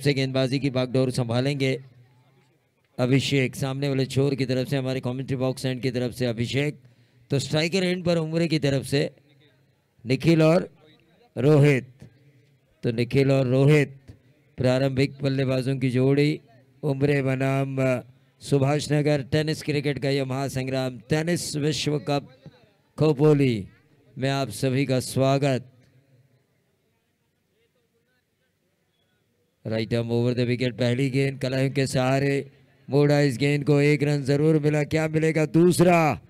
से गेंदबाजी की बागडोर संभालेंगे अभिषेक, सामने वाले छोर की तरफ से हमारे कमेंट्री बॉक्स एंड की तरफ से अभिषेक। तो स्ट्राइकर एंड पर उमरे की तरफ से निखिल और रोहित। तो निखिल और रोहित प्रारंभिक बल्लेबाजों की जोड़ी। उमरे बनाम सुभाष नगर टेनिस क्रिकेट का यह महासंग्राम टेनिस विश्व कप खोपोली में आप सभी का स्वागत। Right arm over the wicket, पहली गेंद कलाइयों के सहारे मोड़ा, इस गेंद को एक रन जरूर मिला, क्या मिलेगा दूसरा,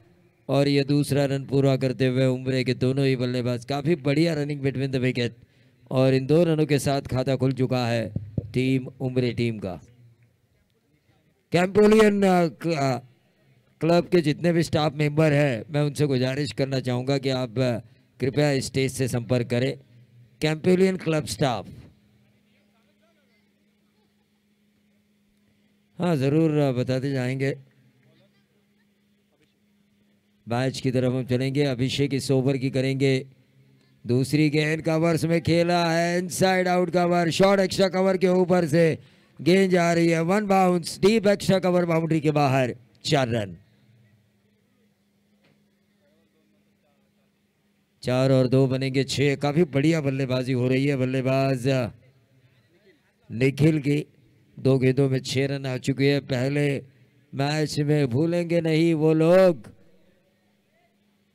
और ये दूसरा रन पूरा करते हुए उमरे के दोनों ही बल्लेबाज, काफी बढ़िया रनिंग बिटवीन द विकेट, और इन 2 रनों के साथ खाता खुल चुका है टीम उमरे टीम का। कैंपोलियन क्लब के जितने भी स्टाफ मेंबर हैं, मैं उनसे गुजारिश करना चाहूँगा कि आप कृपया स्टेज से संपर्क करें। कैंपोलियन क्लब स्टाफ, हाँ ज़रूर बताते जाएंगे। मैच की तरफ हम चलेंगे। अभिषेक इस ओवर की करेंगे दूसरी गेंद, कवर्स में खेला है, inside out cover, short extra cover के ऊपर से गेंद जा रही है, 1 bounce deep extra cover boundary के बाहर, 4 रन। 4 और 2 बनेंगे 6। काफी बढ़िया बल्लेबाजी हो रही है बल्लेबाज निखिल की, 2 गेंदों में 6 रन आ चुके हैं पहले मैच में। भूलेंगे नहीं वो लोग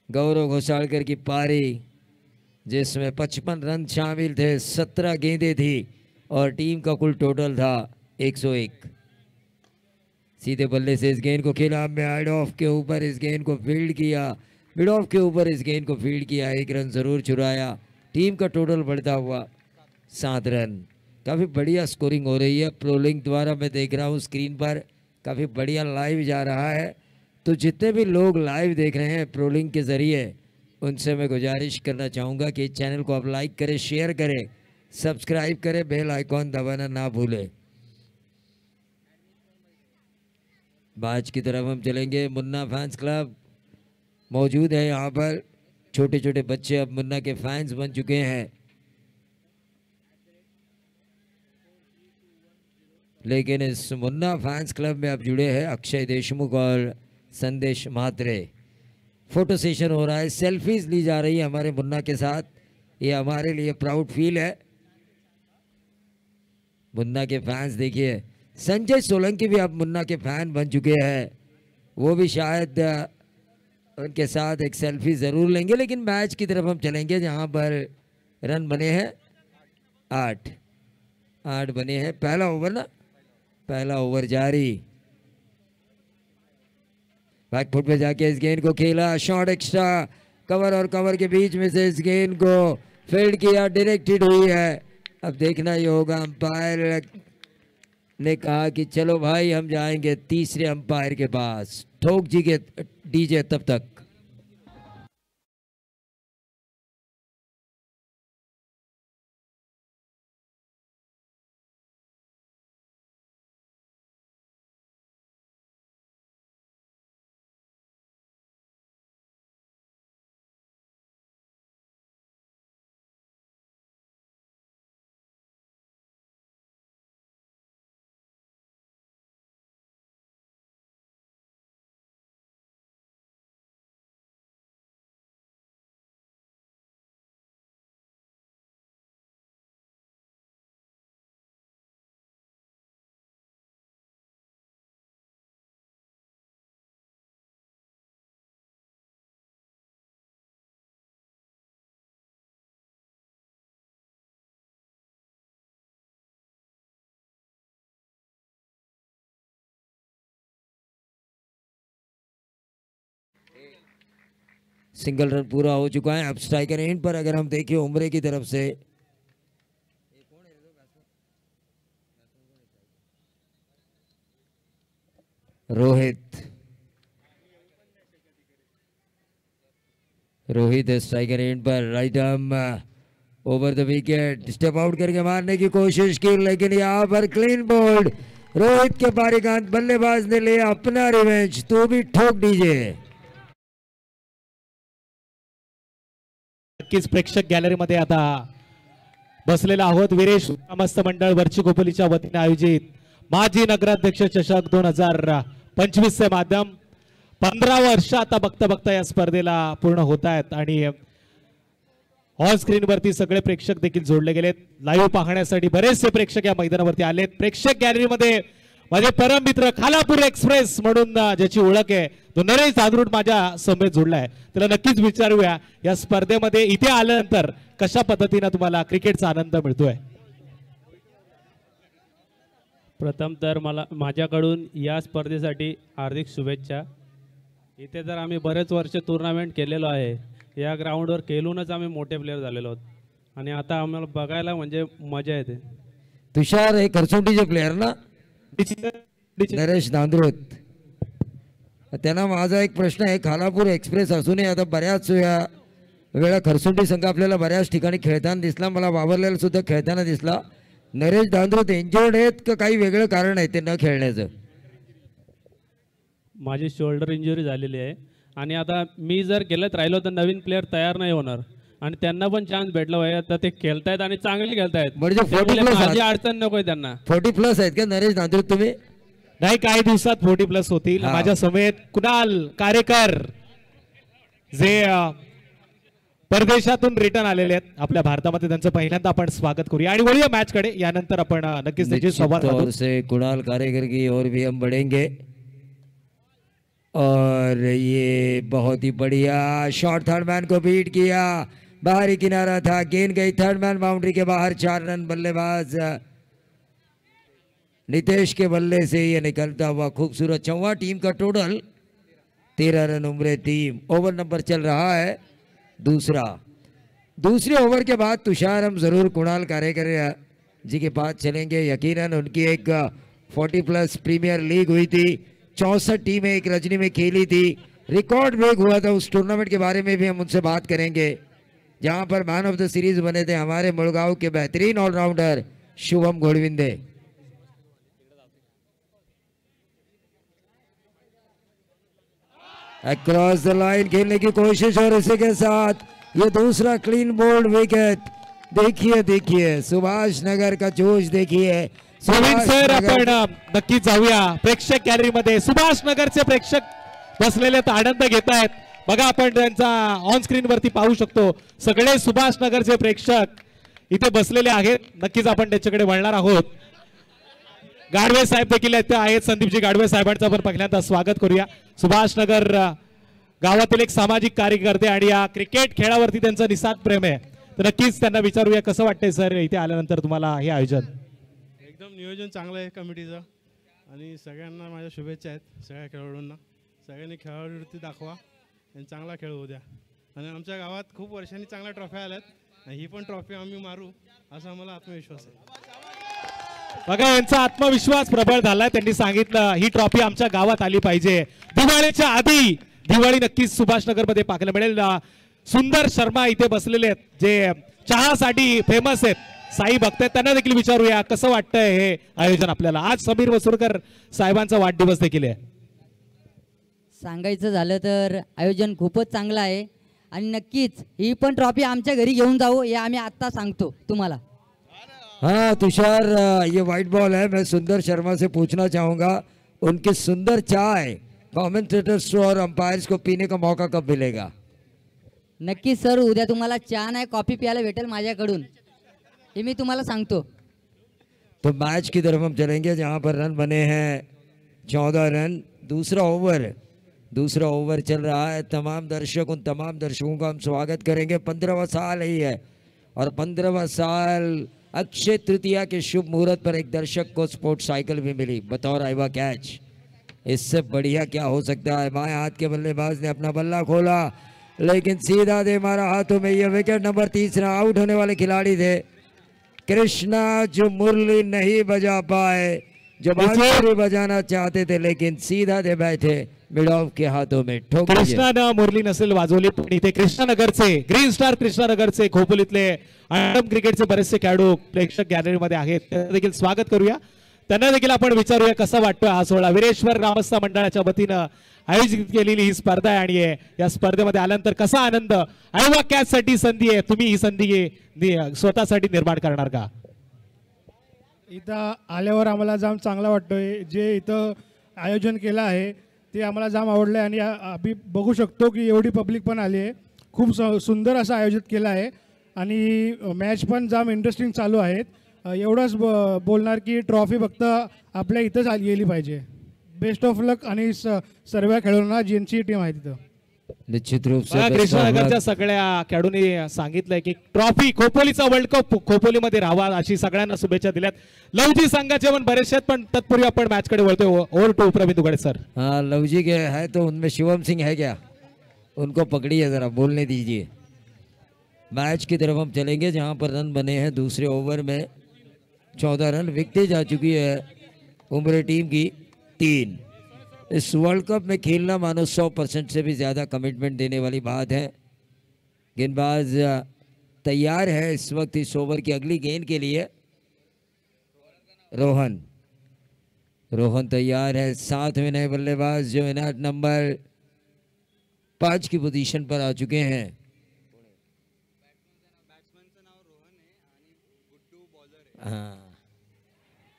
गौरव घोषालकर की पारी जिसमें 55 रन शामिल थे, 17 गेंदें थी और टीम का कुल टोटल था 101। सीधे बल्ले से इस गेंद को खेला, मिड ऑफ के ऊपर इस गेंद को फील्ड किया, मिड ऑफ के ऊपर इस गेंद को फील्ड किया, 1 रन जरूर चुराया। टीम का टोटल बढ़ता हुआ 7 रन। काफ़ी बढ़िया स्कोरिंग हो रही है प्रोलिंग द्वारा, मैं देख रहा हूँ स्क्रीन पर काफ़ी बढ़िया लाइव जा रहा है। तो जितने भी लोग लाइव देख रहे हैं प्रोलिंग के ज़रिए, उनसे मैं गुजारिश करना चाहूँगा कि चैनल को आप लाइक करें, शेयर करें, सब्सक्राइब करें, बेल आइकॉन दबाना ना भूलें। मैच की तरफ हम चलेंगे। मुन्ना फैंस क्लब मौजूद है यहाँ पर, छोटे छोटे बच्चे अब मुन्ना के फैंस बन चुके हैं, लेकिन इस मुन्ना फैंस क्लब में अब जुड़े हैं अक्षय देशमुख और संदेश म्हात्रे। फोटो सेशन हो रहा है, सेल्फीज ली जा रही है हमारे मुन्ना के साथ, ये हमारे लिए प्राउड फील है। मुन्ना के फैंस देखिए, संजय सोलंकी भी अब मुन्ना के फैन बन चुके हैं, वो भी शायद उनके साथ एक सेल्फी ज़रूर लेंगे। लेकिन मैच की तरफ हम चलेंगे जहां पर रन बने हैं 8 बने हैं। पहला ओवर ना, पहला ओवर जारी। बैक फुट पे जाके इस गेंद को खेला, शॉर्ट एक्स्ट्रा कवर और कवर के बीच में से इस गेंद को फील्ड किया, डायरेक्टेड हुई है। अब देखना ही होगा, अंपायर ने कहा कि चलो भाई हम जाएंगे तीसरे अंपायर के पास, ठोक जी के डीजे तब तक। सिंगल रन पूरा हो चुका है। अब स्ट्राइकर एंड पर अगर हम देखें उमरे की तरफ से रोहित है striker end per, right arm over the wicket, step out करके मारने की कोशिश की, लेकिन यहाँ पर क्लीन बोल्ड। रोहित के बारीकांत बल्लेबाज ने लिया अपना रिवेंज, तो भी ठोक दीजिए। नक्कीच प्रेक्षक गॅलरीमध्ये आता बसलेला आहोत विरेश ग्रामस्थ मंडळ वरची खोपोलीच्या वतीने आयोजित माजी नगराध्यक्ष चषक 2025 चे माध्यम 15 वर्ष आता बघता बघता या स्पर्धेला पूर्ण होत आहेत आणि ऑन स्क्रीन वरती सगळे प्रेक्षक देखील जोडले गेलेत. लाईव्ह पाहण्यासाठी बरेचसे प्रेक्षक या मैदानावरती आलेत. प्रेक्षक गॅलरीमध्ये माझे परम मित्र खालापूर एक्सप्रेस म्हणून ज्याची ओळख आहे तो नरेश जादरूट माझ्या समेत जोडलाय. त्याला नक्कीच विचारूया या स्पर्धेमध्ये इथे आल्यानंतर कशा पद्धतीने तुम्हाला क्रिकेटचा आनंद मिळतोय. प्रथम तर माझ्याकडून या स्पर्धेसाठी हार्दिक शुभेच्छा. इथे तर आम्ही बरेच वर्ष टुर्नामेंट केलेलो आहे. या ग्राउंडवर खेळूनच आम्ही मोठे प्लेयर झालेलो आहोत आणि आता आम्हाला बघायला म्हणजे मजा येते. तुषार हे खरसुंडीचे प्लेयर ना नरेश नांदरोत. त्यांना माझा एक प्रश्न आहे, खालापूर एक्सप्रेस असूनही आता बऱ्याच वेळा खरसुंडी संघ आपल्याला बऱ्याच ठिकाणी खेळताना दिसला. मला वावरलेला सुद्धा खेळताना दिसला. नरेश नांदरोत इंजर्ड आहेत का काही वेगळं कारण आहे ते न खेळण्याचं? माझी शोल्डर इंजुरी झालेली आहे आणि आता मी जर खेळत राहिलो तर नवीन प्लेयर तयार नाही होणार आणि त्यांना पण चान्स भेटला पाहिजे. आता ते खेळतायत आणि चांगले खेळतायत म्हणजे 40+ माझी अडचण नकोय त्यांना. 40+ आहेत का नरेश नांदरोत तुम्ही? नाही, काही दिवसात 40+ होतील. माझ्या समेत कुणाल कारेकर जे परदेशातून रिटर्न आलेले आहेत आपल्या भारतामध्ये, त्यांचं पहिल्यांदा आपण स्वागत करूया आणि वळूया मॅच कडे. यानंतर आपण नक्कीच त्याची संवाद तौर से कुणाल कारेकर की और भी हम बढ़ेंगे और ये बहुत ही बढ़िया शॉट थर्ड मैन को बीट किया. बाहरी किनारा था, गेंद गई थर्ड मैन बाउंड्री के बाहर. 4 रन बल्लेबाज नितेश के बल्ले से ये निकलता हुआ खूबसूरत चौवा. टीम का total 13 run Umre team. Over number चल रहा है दूसरे ओवर के बाद तुषार हम जरूर कुणाल कारेकर जी के पास चलेंगे. यकीनन उनकी एक 40+ प्रीमियर लीग हुई थी, 64 टीमें एक रजनी में खेली थी, रिकॉर्ड ब्रेक हुआ था. उस टूर्नामेंट के बारे में भी हम उनसे बात करेंगे जहां पर मैन ऑफ द सीरीज बने थे हमारे मुड़गांव के बेहतरीन allrounder Shubham Ghodvinde. Across the line खेलने की कोशिश और इसी के साथ ये दूसरा क्लीन बोल्ड विकेट. देखिए सुभाष नगर का जोश देखिए. सर आपण नक्की जाऊया प्रेक्षक गॅलरी मध्ये. सुभाष नगरचे प्रेक्षक बसलेले आनंद घेत आहेत. बघा आपण त्यांचा ऑन स्क्रीन वरती पाहू शकतो. सगळे सुभाष नगरचे प्रेक्षक इथे बसलेले आहेत. नक्कीच आपण त्याच्याकडे वळणार आहोत. गाडवे साहेब देखील इथे आहेत. संदीपजी गाडवे साहेबांचं आपण पहिल्यांदा स्वागत करूया. सुभाष नगर गावातील एक सामाजिक कार्यकर्ते आणि या क्रिकेट खेळावरती त्यांचं निस्वार्थ प्रेम आहे. तर नक्कीच त्यांना विचारूया कसं वाटतंय सर इथे आल्यानंतर तुम्हाला हे आयोजन? एकदम नियोजन चांगलं आहे कमिटीचं आणि सगळ्यांना माझ्या शुभेच्छा आहेत. सगळ्या खेळाडूंना सगळ्यांनी खेळाडूवृत्ती दाखवा आणि चांगला खेळ होऊ द्या. आणि आमच्या गावात खूप वर्षांनी चांगल्या ट्रॉफ्या आल्यात. ही पण ट्रॉफी आम्ही मारू असा मला आत्मविश्वास आहे. बघा यांचा आत्मविश्वास प्रबळ झालाय. त्यांनी सांगितलं ही ट्रॉफी आमच्या गावात आली पाहिजे. दिवाळीच्या आधी दिवाळी नक्कीच सुभाष नगर मध्ये पाहायला मिळेल. सुंदर शर्मा इथे बसलेले आहेत जे चहासाठी फेमस आहेत. साई भक्त आहेत, त्यांना देखील विचारूया कसं वाटतंय हे आयोजन आपल्याला. आज समीर वसुरकर साहेबांचा वाढदिवस देखील आहे. सांगायचं झालं तर आयोजन खूपच चांगलं आहे आणि नक्कीच ही पण ट्रॉफी आमच्या घरी घेऊन जाऊ हे आम्ही आता सांगतो तुम्हाला. हाँ तुषार, ये वाइट बॉल है. मैं सुंदर शर्मा से पूछना चाहूँगा उनकी सुंदर चाय कमेंटेटर्स और अंपायर्स को पीने का मौका कब मिलेगा? नक्कीच सर, उद्या तुम्हाला चहा नाही कॉफी प्यायला भेटेल माझ्याकडून, हे मी तुम्हाला सांगतो. तो मैच की तरफ हम चलेंगे जहाँ पर रन बने हैं 14 रन. दूसरा ओवर चल रहा है. तमाम दर्शकों का हम स्वागत करेंगे. 15वां साल ही है और 15वां साल अक्षय तृतीया के शुभ मुहूर्त पर एक दर्शक को स्पोर्ट्स साइकिल भी मिली बतौर आइवा कैच. इससे बढ़िया क्या हो सकता है. बाएं हाथ के बल्लेबाज ने अपना बल्ला खोला लेकिन सीधा दे मारा हाथों में. यह विकेट नंबर 3. आउट होने वाले खिलाड़ी थे कृष्णा जो मुरली नहीं बजा पाए, जो बांसुरी बजाना चाहते थे लेकिन सीधा दे बैठे मिड ऑफ के हाथों में. कृष्णानं मुरली नसेल वाजवली पण इथे कृष्णानगरचे ग्रीन स्टार कृष्णानगरचे खोपोलीतले अंडम क्रिकेटचे बरेचसे खेळाडू प्रेक्षक गॅलरीमध्ये आहेत. त्यांचं देखील स्वागत करूया. त्यांना देखील आपण विचारूया कसा वाटतोय हा सोहळा. वीरेश्वर ग्रामस्थ मंडळाच्या वतीनं आयोजित केलेली ही स्पर्धा आहे आणि या स्पर्धेमध्ये आल्यानंतर कसा आनंद आणि कॅचसाठी संधी आहे, तुम्ही ही संधी स्वतःसाठी निर्माण करणार का? इथं आल्यावर आम्हाला जाम चांगला वाटतोय. जे इथं आयोजन केलं आहे ते आम्हाला जाम आवडलं आहे आणि आम्ही बघू शकतो की एवढी पब्लिक पण आली आहे. खूप सुंदर असं आयोजित केलं आहे आणि मॅच पण जाम इंटरेस्टिंग चालू आहेत. एवढंच बोलणार की ट्रॉफी फक्त आपल्या इथंच गेली पाहिजे. बेस्ट ऑफ लक आणि सर्व खेळाडूंना ज्यांची टीम आहे तिथं. निश्चित रूप से कृष्णनगरच्या सगळ्या खेळाडूंनी सांगितलंय की ट्रॉफी खोपोलीचा वर्ल्ड कप खोपोलीमध्ये राहावा अशी सगळ्यांना शुभेच्छा दिल्यात. लवजी संघाचे पण बरेचसे पण तत्पूर्वी आपण मॅच कडे वळतोय. Over to Pravin Dugade sir. हाँ लवजी के है तो उनमें शिवम सिंह है क्या? उनको पकड़िए जरा, बोलने दीजिए. मैच की तरफ हम चलेंगे जहां पर रन बने हैं. दूसरे ओवर में 14 रन विकते जा चुकी है उम्र टीम की 3. इस वर्ल्ड कप में खेलना मानो 100% से भी ज़्यादा कमिटमेंट देने वाली बात है. गेंदबाज तैयार है इस वक्त इस ओवर की अगली गेंद के लिए. रोहन तैयार है. साथ में नए बल्लेबाज जो इनायत नंबर 5 की पोजीशन पर आ चुके हैं. हाँ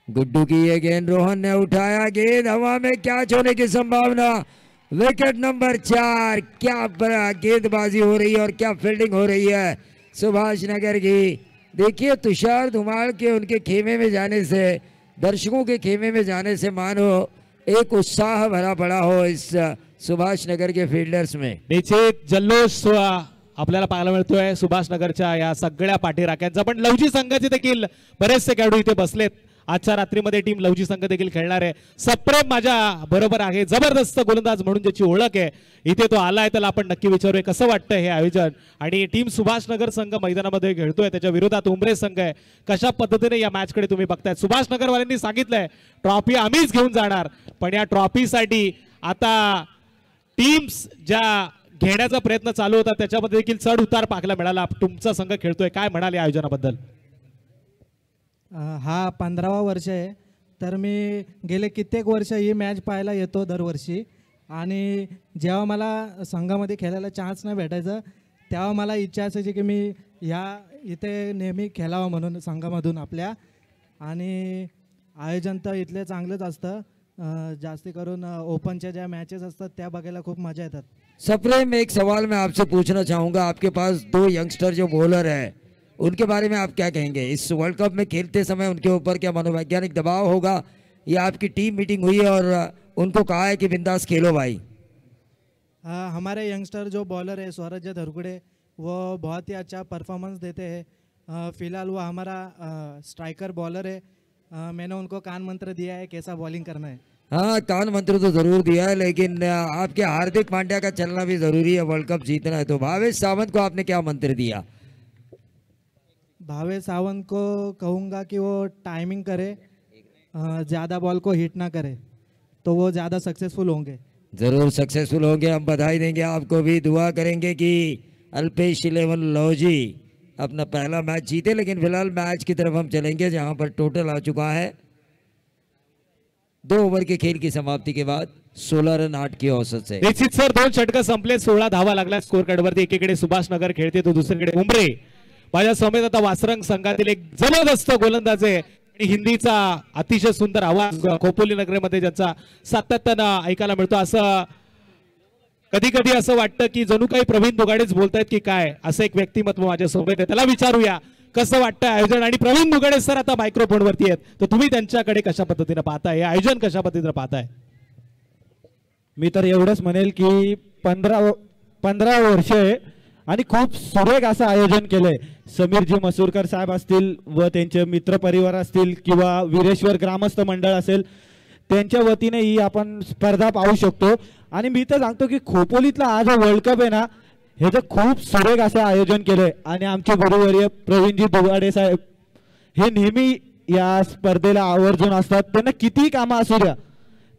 गुड्डू की ये गेंद रोहन ने उठाया. गेंद हवा में कैच होने की संभावना. Wicket number 4. क्या बड़ा गेंदबाजी हो रही है और क्या फील्डिंग हो रही है सुभाष नगर की. देखिए तुषार धुमाल के उनके खेमे में जाने से, दर्शकों के खेमे में जाने से मानो एक उत्साह भरा पड़ा हो इस सुभाष नगर के फील्डर्स में. निश्चित जल्लोष आपल्याला पाहायला मिळतोय सुभाष नगरच्या या सगळ्या पाठीराख्यांचा. पण लवजी संघाचे देखील बरेचसे खेळाडू इथे बसलेत. आजच्या रात्रीमध्ये टीम लवजी संघ देखील खेळणार आहे. सप्रेम माझ्या बरोबर आहे, जबरदस्त गोलंदाज म्हणून ज्याची ओळख आहे. इथे तो आलाय त्याला आपण नक्की विचारूया कसं वाटतंय हे आयोजन. आणि टीम सुभाष नगर संघ मैदानामध्ये खेळतोय, त्याच्या विरोधात उमरे संघ आहे. कशा पद्धतीने या मॅच कडे तुम्ही बघताय? सुभाष नगरवाल्यांनी सांगितलंय ट्रॉफी आम्हीच घेऊन जाणार, पण या ट्रॉफीसाठी आता टीम्स ज्या घेण्याचा प्रयत्न चालू होता त्याच्यामध्ये देखील चढ उतार पाहायला मिळाला. तुमचा संघ खेळतोय, काय म्हणाले आयोजनाबद्दल? हा 15वा वर्ष आहे. तर मी गेले कित्येक वर्ष ही मॅच पाहायला येतो दरवर्षी. आणि जेव्हा मला संघामध्ये खेळायला चान्स नाही भेटायचं तेव्हा मला इच्छा असायची की मी इथे नेहमी खेळावं म्हणून संघामधून आपल्या. आणि आयोजन तर इथले चांगलंच असतं. जास्ती करून ओपनच्या ज्या मॅचेस असतात त्या बघायला खूप मजा येतात. सप्रेम एक सवाल मैं आपसे पूछना चाहूँगा. आपके पास 2 यंगस्टर जो बॉलर है उनके बारे में आप क्या कहेंगे? इस वर्ल्ड कप में खेलते समय उनके ऊपर क्या मनोवैज्ञानिक दबाव होगा या आपकी टीम मीटिंग हुई है और उनको कहा है कि बिंदास खेलो भाई? हमारे यंगस्टर जो बॉलर है स्वराज्य धरकुड़े वो बहुत ही अच्छा परफॉर्मेंस देते हैं. फ़िलहाल वो हमारा स्ट्राइकर बॉलर है. मैंने उनको कान मंत्र दिया है कैसा बॉलिंग करना है. हाँ कान मंत्र तो जरूर दिया है, लेकिन आपके हार्दिक पांड्या का चलना भी जरूरी है. वर्ल्ड कप जीतना है तो भावेश सावंत को आपने क्या मंत्र दिया? भावेश सावंत को कहूँगा कि वो टाइमिंग करे, ज़्यादा बॉल को हिट ना करे तो वो ज़्यादा सक्सेसफुल होंगे. जरूर सक्सेसफुल होंगे. हम बधाई देंगे आपको भी, दुआ करेंगे कि अल्पेश 11 लौजी अपना पहला मैच जीते. लेकिन फिलहाल मैच की तरफ हम चलेंगे जहां पर टोटल आ चुका है 2 ओवर के खेल की समाप्ति के बाद 16 रन 8 की औसत से. निश्चित सर 2 षटक संपले, 16 धावा लागला स्कोर कार्डवरती. एकीकडे सुभाष नगर खेळते तो दुसरीकडे उमरे. माझ्या समेत आता वासरंग संघातील एक जबरदस्त गोलंदाज आहे आणि हिंदीचा अतिशय सुंदर आवाज खोपोली नगरमध्ये ज्याचा सातत्यानं ऐकायला मिळतो. असं कधी कधी असं वाटतं की जणू काही प्रवीण दुगाडेच बोलतायत की काय. असं एक व्यक्तिमत्व माझ्या सोबत आहे, त्याला विचारूया कसं वाटतं आयोजन. आणि प्रवीण दुगाडे सर आता मायक्रोफोनवरती आहेत, तर तुम्ही त्यांच्याकडे कशा पद्धतीने पाहताय, हे आयोजन कशा पद्धतीने पाहताय? मी तर एवढंच म्हणेल की 15 वर्ष आहे आणि खूप सुरेख असं आयोजन केलंय. समीरजी मसूरकर साहेब असतील व त्यांचे मित्र परिवार असतील किंवा वीरेश्वर ग्रामस्थ मंडळ असेल त्यांच्या वतीने ही आपण स्पर्धा पाहू शकतो. आणि मी तर सांगतो की खोपोलीतला हा जो वर्ल्ड कप आहे ना हे तर खूप सुरेख असं आयोजन केलंय. आणि आमचे गुरुवर्य प्रवीणजी दुगाडे साहेब हे नेहमी या स्पर्धेला आवर्जून असतात. त्यांना कितीही कामं असू द्या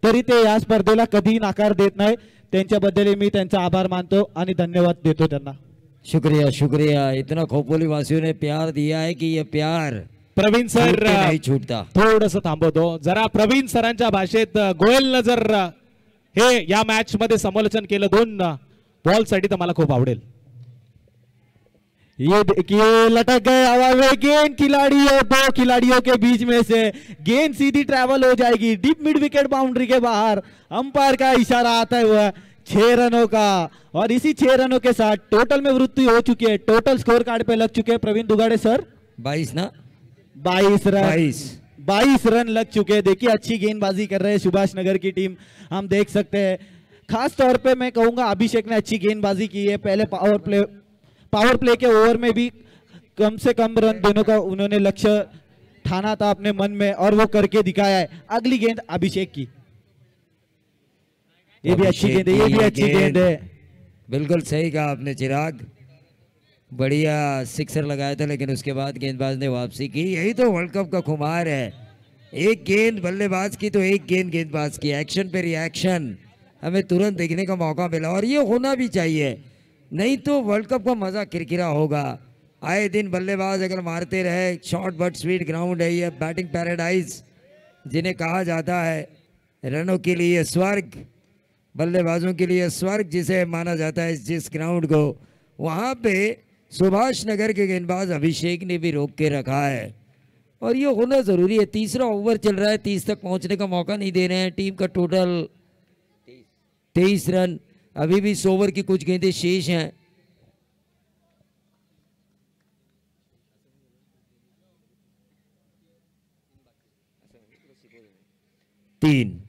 तरी ते या स्पर्धेला कधीही नकार देत नाही. त्यांच्याबद्दल मी त्यांचा आभार मानतो आणि धन्यवाद देतो त्यांना. शुक्रिया शुक्रिया. इतना खोपोली वासियों ने प्यार दिया है कि ये प्यार प्रवीण सर छूटते नहीं छूटता. थोडस थांबवतो जरा. प्रवीण सरांच्या भाषेत गोयलनं जर हे या मॅच मध्ये समालोचन केलं 2 बॉल साठी तर मला खूप आवडेल. ये देखिए लटक गए हवा में गेंद, खिलाड़ियों 2 खिलाड़ियों के बीच में से गेंद सीधी ट्रैवल हो जाएगी डीप मिड विकेट बाउंड्री के बाहर. अंपायर का इशारा आता हुआ 6 रनों का, और इसी 6 रनों के साथ टोटल में वृद्धि हो चुकी है. टोटल स्कोर कार्ड पे लग चुके हैं प्रवीण दुगाड़े सर 22 ना 22 रन. 22 रन लग चुके हैं. देखिए अच्छी गेंदबाजी कर रहे हैं सुभाष नगर की टीम, हम देख सकते हैं. खास तौर पे मैं कहूंगा अभिषेक ने अच्छी गेंदबाजी की है. पहले पावर प्ले के ओवर में भी कम से कम रन देने का उन्होंने लक्ष्य ठाना था अपने मन में, और वो करके दिखाया है. अगली गेंद अभिषेक की, ये भी अच्छी गेंद है, ये भी अच्छी गेंद है. बिल्कुल सही कहा आपने चिराग. बढ़िया सिक्सर लगाया था, लेकिन उसके बाद गेंदबाज ने वापसी की. यही तो वर्ल्ड कप का खुमार है. एक गेंद बल्लेबाज की तो एक गेंद गेंदबाज की. एक्शन पे रिएक्शन हमें तुरंत देखने का मौका मिला, और ये होना भी चाहिए. नहीं तो वर्ल्ड कप का मजा किरकिरा होगा. आए दिन बल्लेबाज अगर मारते रहे, शॉर्ट बट स्वीट ग्राउंड है ये, बैटिंग पैराडाइज जिन्हें कहा जाता है. रनों के लिए स्वर्ग, बल्लेबाजों के लिए स्वर्ग जिसे माना जाता है जिस ग्राउंड को, वहाँ पे सुभाष नगर के गेंदबाज अभिषेक ने भी रोक के रखा है. और ये होना ज़रूरी है. तीसरा ओवर चल रहा है, 30 तक पहुँचने का मौका नहीं दे रहे हैं. टीम का टोटल 23 रन. अभी भी 100 ओवर की कुछ गेंदें शेष हैं. तीन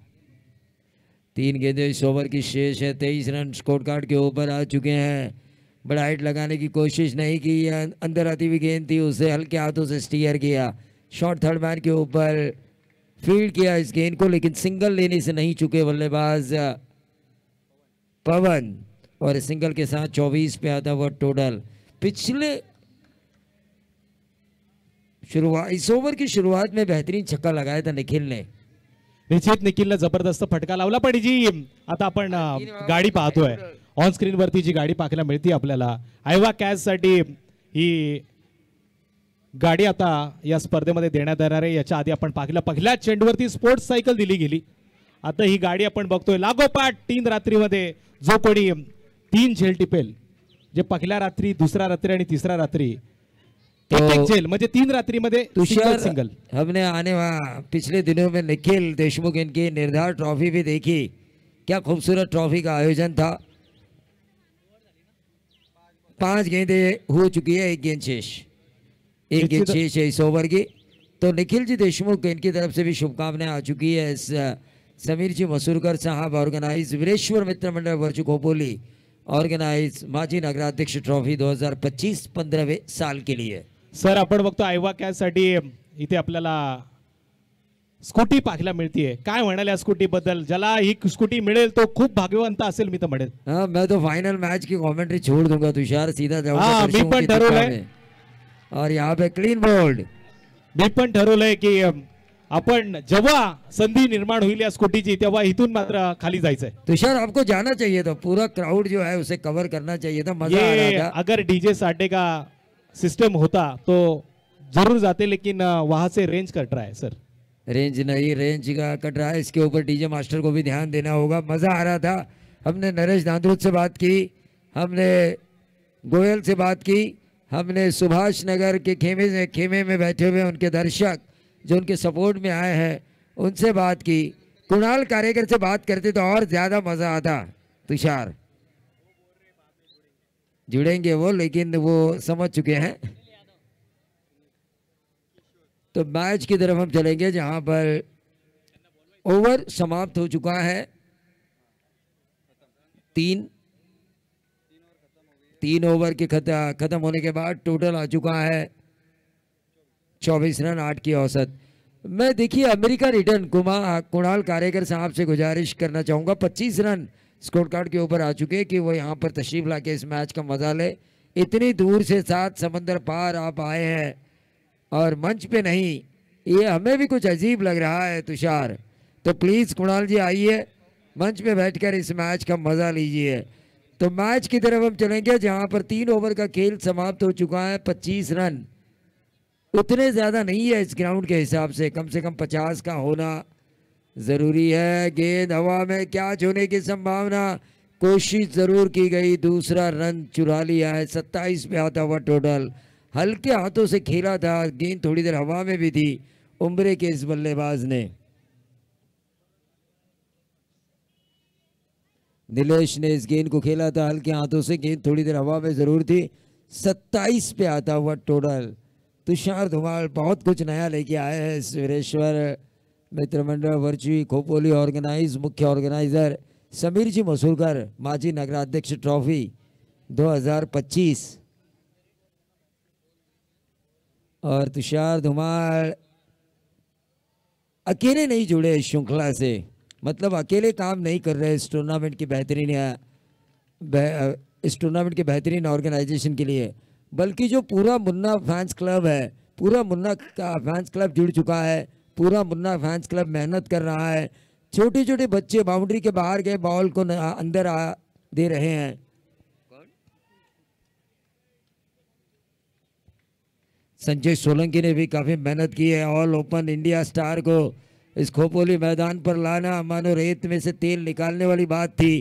गेंदें 100 ओवर की शेष है. 23 रन स्कोर कार्ड के ऊपर आ चुके हैं. बड़ा हाइट लगाने की कोशिश नहीं की, अंदर आती हुई गेंद थी, उसे हल्के हाथों से स्टीयर किया. शॉर्ट थर्ड मैन के ऊपर फील्ड किया इस गेंद को, लेकिन सिंगल लेने से नहीं चुके बल्लेबाज पवन, और सिंगल के साथ 24 पे आता हुआ टोटल. पिछले शुरुआत, इस ओवर की शुरुआत में बेहतरीन छक्का लगाया था निखिल ने. निश्चित निखिलला जबरदस्त फटका लावला. पण जी आता आपण गाडी पाहतोय ऑन स्क्रीन वरती, जी गाडी पाहायला मिळते आपल्याला आयवा कॅच साठी, ही गाडी आता या स्पर्धेमध्ये देण्यात येणार आहे. याच्या आधी आपण पाहिलं पहिल्या चेंडूवरती स्पोर्ट्स सायकल दिली गेली. आता ही गाडी आपण बघतोय लागोपाठ 3 रात्रीमध्ये जो कोणी 3 झेल टिपेल, जे पहिल्या रात्री, दुसऱ्या रात्री आणि तिसऱ्या रात्री एक झेल, म्हणजे 3 रात्रीमध्ये सिंगल. हमने पिछले दिनों में निखिल देशमुख इनकी निर्धार ट्रॉफी भी देखी. क्या खूबसूरत ट्रॉफी का आयोजन था. 5 गेंदें हो चुकी है, एक गेंद शेष, एक गेंद शेष है इस ओवर की. तो निखिल जी देशमुख इनकी तरफ से भी शुभकामनाएं आ चुकी है. इस समीर जी मसूरकर साहब ऑर्गेनाइज, वीरेश्वर मित्र मंडल वर्चू खोपोली ऑर्गेनाइज माजी नगराध्यक्ष ट्रॉफी 2025 15वें साल के लिए. सर आपण बघतो आयवा कॅच साठी इथे आपल्याला स्कूटी पाहायला मिळतीये. काय म्हणाल या स्कूटी बद्दल? ज्याला ही स्कूटी मिळेल तो खूप भाग्यवंत असेल मी तर म्हणेल. हाँ, मैं तो फाइनल मैच की कमेंट्री छोड़ दूंगा तुषार, सीधा जाऊंगा. हाँ, मी पण ठरवलंय. और यहाँ पे क्लीन बोल्ड. मी पण ठरवलंय की आपण जेव्हा संधी निर्माण होईल या स्कूटीची, तेव्हा इथून मात्र खाली जायचंय. तुषार आपको जाना चाहिए था, पूरा क्राउड जो है उसे कवर करना चाहिए था, मजा आ रहा था. अगर डीजे साठे का सिस्टम होता तो जरूर जाते, लेकिन वहां से रेंज कट रहा है सर. रेंज नहीं, रेंज का कट रहा है. इसके ऊपर डीजे मास्टर को भी ध्यान देना होगा. मजा आ रहा था. हमने नरेश धांधरुत से बात की, हमने गोयल से बात की, हमने सुभाष नगर के खेमे में बैठे हुए उनके दर्शक जो उनके सपोर्ट में आए हैं उनसे बात की. कुणाल कारेकर से बात करते तो और ज्यादा मजा आता. तुषार जुड़ेंगे वो, लेकिन वो समझ चुके हैं. तो मैच की तरफ हम चलेंगे जहां पर ओवर समाप्त हो चुका है. 3 ओवर के खत्म होने के बाद टोटल आ चुका है 24 रन 8 की औसत. मैं देखिए अमेरिका रिटर्न कुणाल कारेकर साहब से गुजारिश करना चाहूँगा. 25 रन स्कोर कार्ड के ऊपर आ चुके कि वो यहाँ पर तशरीफ लाके इस मैच का मजा ले. इतनी दूर से 7 समंदर पार आप आए हैं और मंच पे नहीं, ये हमें भी कुछ अजीब लग रहा है तुषार. तो प्लीज़ कुणाल जी आइए, मंच पे बैठकर इस मैच का मज़ा लीजिए. तो मैच की तरफ हम चलेंगे जहाँ पर 3 ओवर का खेल समाप्त हो चुका है. 25 रन उतने ज़्यादा नहीं है इस ग्राउंड के हिसाब से कम 50 का होना ज़रूरी है। गेंद हवा में कैच होने की संभावना, कोशिश ज़रूर की गई, दूसरा रन चुरा लिया है। 27 पे आता हुआ टोटल। हल्के हाथों से खेला था, गेंद थोड़ी देर हवा में भी थी उम्रे के इस बल्लेबाज ने। नीलेश ने इस गेंद को खेला था हल्के हाथों से, गेंद थोड़ी देर हवा में जरूर थी। 27 पे आता हुआ टोटल। तुषार धुमाल बहुत कुछ नया लेके आए हैं। सुरेश्वर मित्र मंडल वर्चुई खोपोली ऑर्गेनाइज मुख्य ऑर्गेनाइजर समीर जी मसूरकर माजी नगराध्यक्ष ट्रॉफी 2025। और तुषार धुमाल अकेले नहीं जुड़े इस श्रृंखला से, मतलब अकेले काम नहीं कर रहे इस टूर्नामेंट की बेहतरीन ऑर्गेनाइजेशन के लिए, बल्कि जो पूरा मुन्ना फैंस क्लब है, पूरा मुन्ना का फैंस क्लब जुड़ चुका है। पूरा मुन्ना फैंस क्लब मेहनत कर रहा है। छोटे छोटे बच्चे बाउंड्री के बाहर गए बॉल को अंदर आ दे रहे हैं। संजय सोलंकी ने भी काफी मेहनत की है। ऑल ओपन इंडिया स्टार को इस खोपोली मैदान पर लाना मानो रेत में से तेल निकालने वाली बात थी।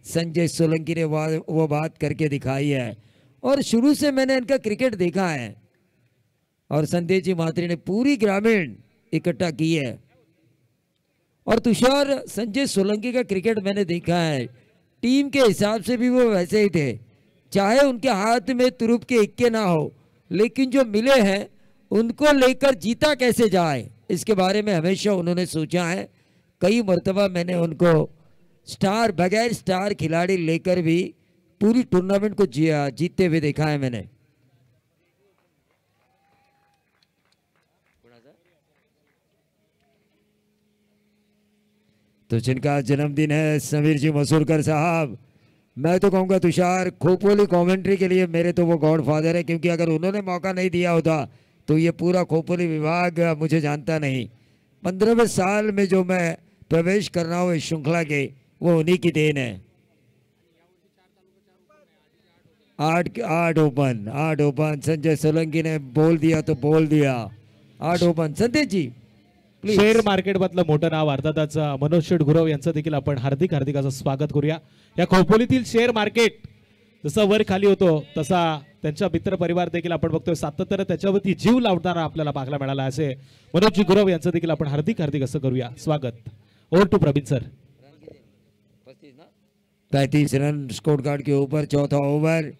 संजय सोलंकी ने वो बात करके दिखाई है। और शुरू से मैंने इनका क्रिकेट देखा है और संदेश जी मात्री ने पूरी ग्रामीण इकट्ठा की है। और तुषार संजय सोलंकी का क्रिकेट मैंने देखा है, टीम के हिसाब से भी वो वैसे ही थे। चाहे उनके हाथ में तुरुप के इक्के ना हो, लेकिन जो मिले हैं उनको लेकर जीता कैसे जाए इसके बारे में हमेशा उन्होंने सोचा है। कई मर्तबा मैंने उनको स्टार बगैर स्टार खिलाड़ी लेकर भी पूरी टूर्नामेंट को जीतते हुए देखा है मैंने। तो जिनका जन्मदिन है समीर जी मसूरकर साहब, मैं तो कहूँगा तुषार खोपोली कमेंट्री के लिए मेरे तो वो गॉड फादर है, क्योंकि अगर उन्होंने मौका नहीं दिया होता तो ये पूरा खोपोली विभाग मुझे जानता नहीं। 15वें साल में जो मैं प्रवेश कर रहा हूँ इस श्रृंखला के, वो उन्हीं की देन है। 8 ओपन संजय सोलंकी ने बोल दिया तो बोल दिया। 8 ओपन संदेश जी please. शेअर मार्केट मधलं मोठं नाव अर्थातच मनोज शेठ गुरव यांचं देखील आपण हार्दिक असं स्वागत करूया। या खोपोलीतील शेअर मार्केट जसं वर खाली होतो तसा त्यांचा मित्र परिवार देखील आपण बघतोय सातत्याने त्याच्यावरती जीव लावताना आपल्याला पाहायला मिळाला। असे मनोज गुरव यांचं देखील आपण हार्दिक असं करूया स्वागत। Over to Pravin sir. 35 run score card के ऊपर चौथा ओवर।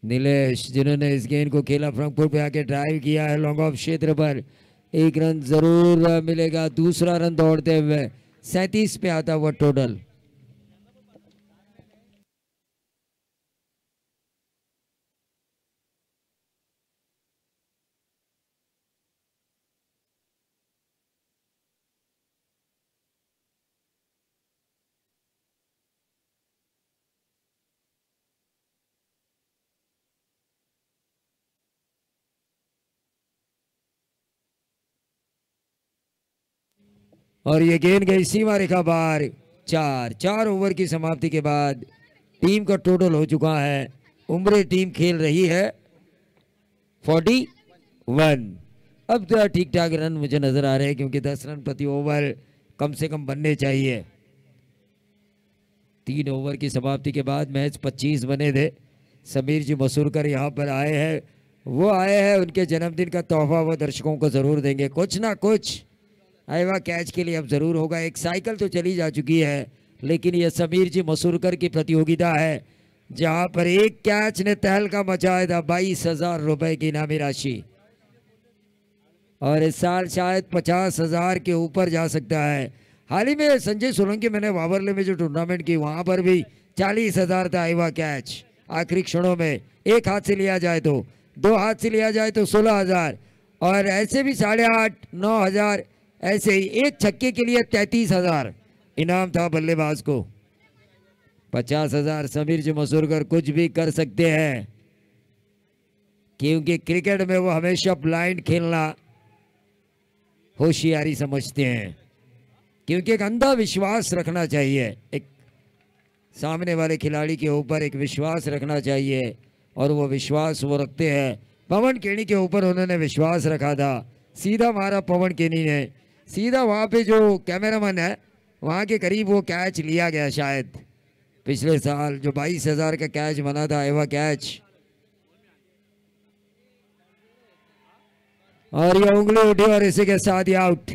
नीलेश जिन्होंने इस गेंद को खेला फ्रंकपुर पे आके ड्राइव किया है लॉन्ग ऑफ क्षेत्र पर, 1 रन जरूर मिलेगा। दूसरा रन दौड़ते हुए 37 पे आता हुआ टोटल। और ये गेंद गई सीमा रेखा पार। 4 ओवर की समाप्ति के बाद टीम का टोटल हो चुका है, उम्रे टीम खेल रही है 41। अब तो ठीक ठाक रन मुझे नजर आ रहे हैं, क्योंकि 10 रन प्रति ओवर कम से कम बनने चाहिए। 3 ओवर की समाप्ति के बाद मैच 25 बने थे। समीर जी मसूरकर यहाँ पर आए हैं, वो आए हैं उनके जन्मदिन का तोहफा वो दर्शकों को जरूर देंगे। कुछ ना कुछ आएगा कैच के लिए अब जरूर होगा। एक साइकिल तो चली जा चुकी है, लेकिन यह समीर जी मसूरकर की प्रतियोगिता है जहां पर एक कैच ने तहलका मचाया था। 22,000 रुपए की इनामी राशि, और इस साल शायद 50,000 के ऊपर जा सकता है। हाल ही में संजय सोलंकी मैंने वावरले में जो टूर्नामेंट की वहां पर भी 40,000 था आईवा कैच। आखिरी क्षणों में एक हाथ से लिया जाए तो, 2 हाथ से लिया जाए तो 16,000, और ऐसे भी 8,500 9,000, ऐसे ही एक छक्के के लिए 33,000 इनाम था बल्लेबाज को। 50,000 समीर जी मसूरकर कुछ भी कर सकते हैं, क्योंकि क्रिकेट में वो हमेशा ब्लाइंड खेलना होशियारी समझते हैं, क्योंकि एक अंधा विश्वास रखना चाहिए। एक सामने वाले खिलाड़ी के ऊपर एक विश्वास रखना चाहिए और वो विश्वास वो रखते हैं। पवन केनी के ऊपर उन्होंने विश्वास रखा था, सीधा मारा पवन केनी ने, सीधा वहाँ पे जो कैमरामैन है वहाँ के करीब वो कैच लिया गया शायद पिछले साल जो 22,000 का कैच बना था, एवा कैच। और ये उंगली उठी और इसी के साथ ही आउट।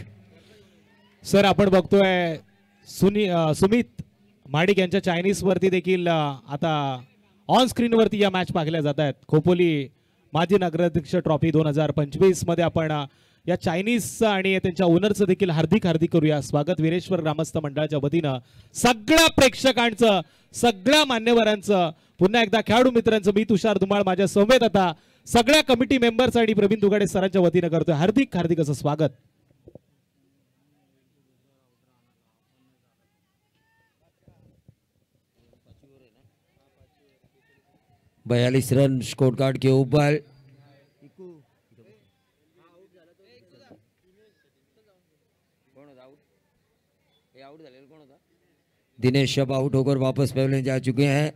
सर आपण बघतोय सुमित माडिक यांच्या चायनीज वरती देखील आता ऑन स्क्रीन वरती या मॅच पाहिल्या जात आहेत। खोपोली माजी नगराध्यक्ष ट्रॉफी 2025 मध्ये आपण या चायनीज आणि त्यांच्या ओनरचं देखील हार्दिक हार्दिक करूया स्वागत वीरेश्वर ग्रामस्थ मंडळाच्या वतीनं। सगळ्या प्रेक्षकांचं, सगळ्या मान्यवरांचं, पुन्हा एकदा खेळाडू मित्रांचं मी तुषार धुमाळ माझ्या समवेत आता सगळ्या कमिटी मेंबर्स आणि प्रवीण दुगाडे सरांच्या वतीनं करतोय हार्दिक हार्दिक असं स्वागत। 42 रन स्कोर कार्ड के ऊपर। दिनेश अब आउट होकर वापस पवेलियन जा चुके हैं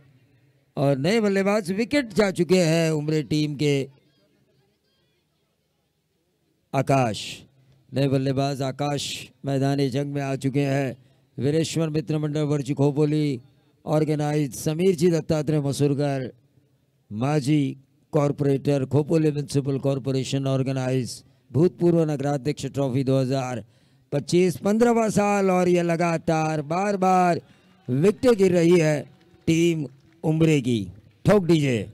और नए बल्लेबाज विकेट जा चुके हैं उमरे टीम के। आकाश, नए बल्लेबाज आकाश मैदानी जंग में आ चुके हैं। वीरेश्वर मित्र मंडल वर्ची खोपोली ऑर्गेनाइज समीर जी दत्तात्रेय मसूरकर माजी corporator Khopoli municipal corporation organise भूतपूर्व नगराध्यक्ष ट्रॉफी 2025 15वां साल और ये लगातार बार बार विकेट गिर रही है टीम उमरे की। ठोक दीजिए।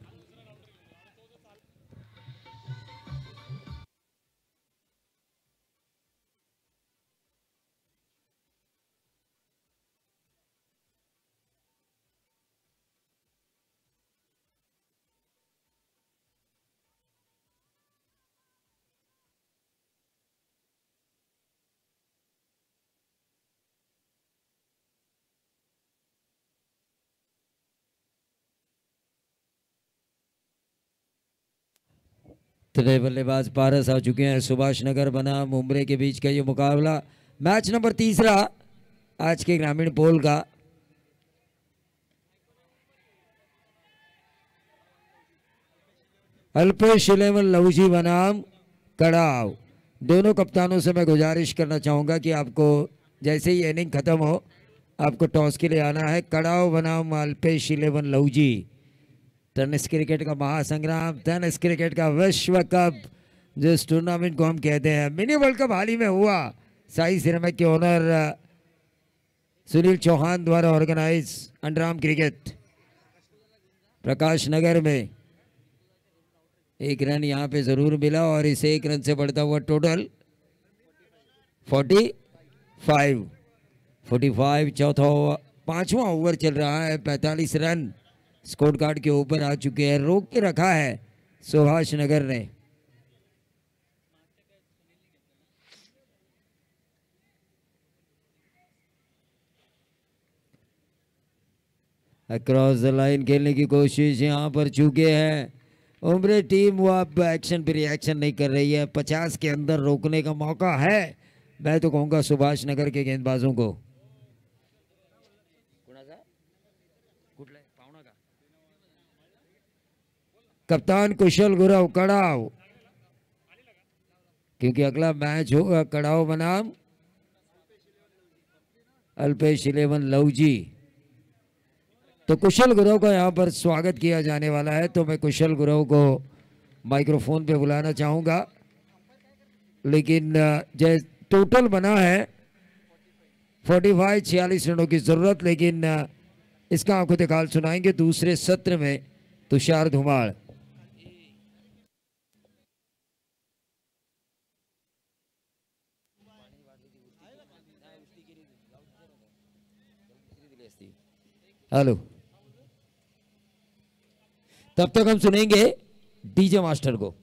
नए बल्लेबाज पारस आ चुके हैं। सुभाष नगर बनाम उमरे के बीच का ये मुकाबला मैच नंबर 3 आज के ग्रामीण पोल का। अल्पेश 11 लवजी बनाम कड़ाव। दोनों कप्तानों से मैं गुजारिश करना चाहूंगा कि आपको जैसे ही इनिंग खत्म हो आपको टॉस के लिए आना है। कड़ाव बनाम अल्पेश 11 लवजी। टेनिस क्रिकेट का महासंग्राम, टेनिस क्रिकेट का विश्व कप जिस टूर्नामेंट को हम कहते हैं, मिनी वर्ल्ड कप हाल ही में हुआ साई सिरेमिक के ओनर सुनील चौहान द्वारा organise underarm cricket Prakash Nagar में। एक रन यहाँ पे जरूर मिला और इस एक रन से बढ़ता हुआ टोटल 45 चौथा 5वां ओवर चल रहा है। 45 रन स्कोर कार्ड के ऊपर आ चुके हैं। रोक के रखा है सुभाष नगर ने। अक्रॉस द लाइन खेलने की कोशिश यहाँ पर चूके हैं उमरे टीम। वो अब एक्शन पे रिएक्शन नहीं कर रही है। 50 के अंदर रोकने का मौका है मैं तो कहूँगा सुभाष नगर के गेंदबाजों को। कप्तान कुशल गुरव कड़ाव, क्योंकि अगला मैच होगा कड़ाव बनाम अल्पेश 11 लवजी। तो कुशल गुरव का यहाँ पर स्वागत किया जाने वाला है। तो मैं कुशल गुरव को माइक्रोफोन पे बुलाना चाहूँगा। लेकिन जय टोटल बना है 46 रनों की ज़रूरत, लेकिन इसका आपको दिखाल सुनाएंगे दूसरे सत्र में तुषार धुमाड़। हेलो, तब तक हम सुनेंगे डीजे मास्टर को।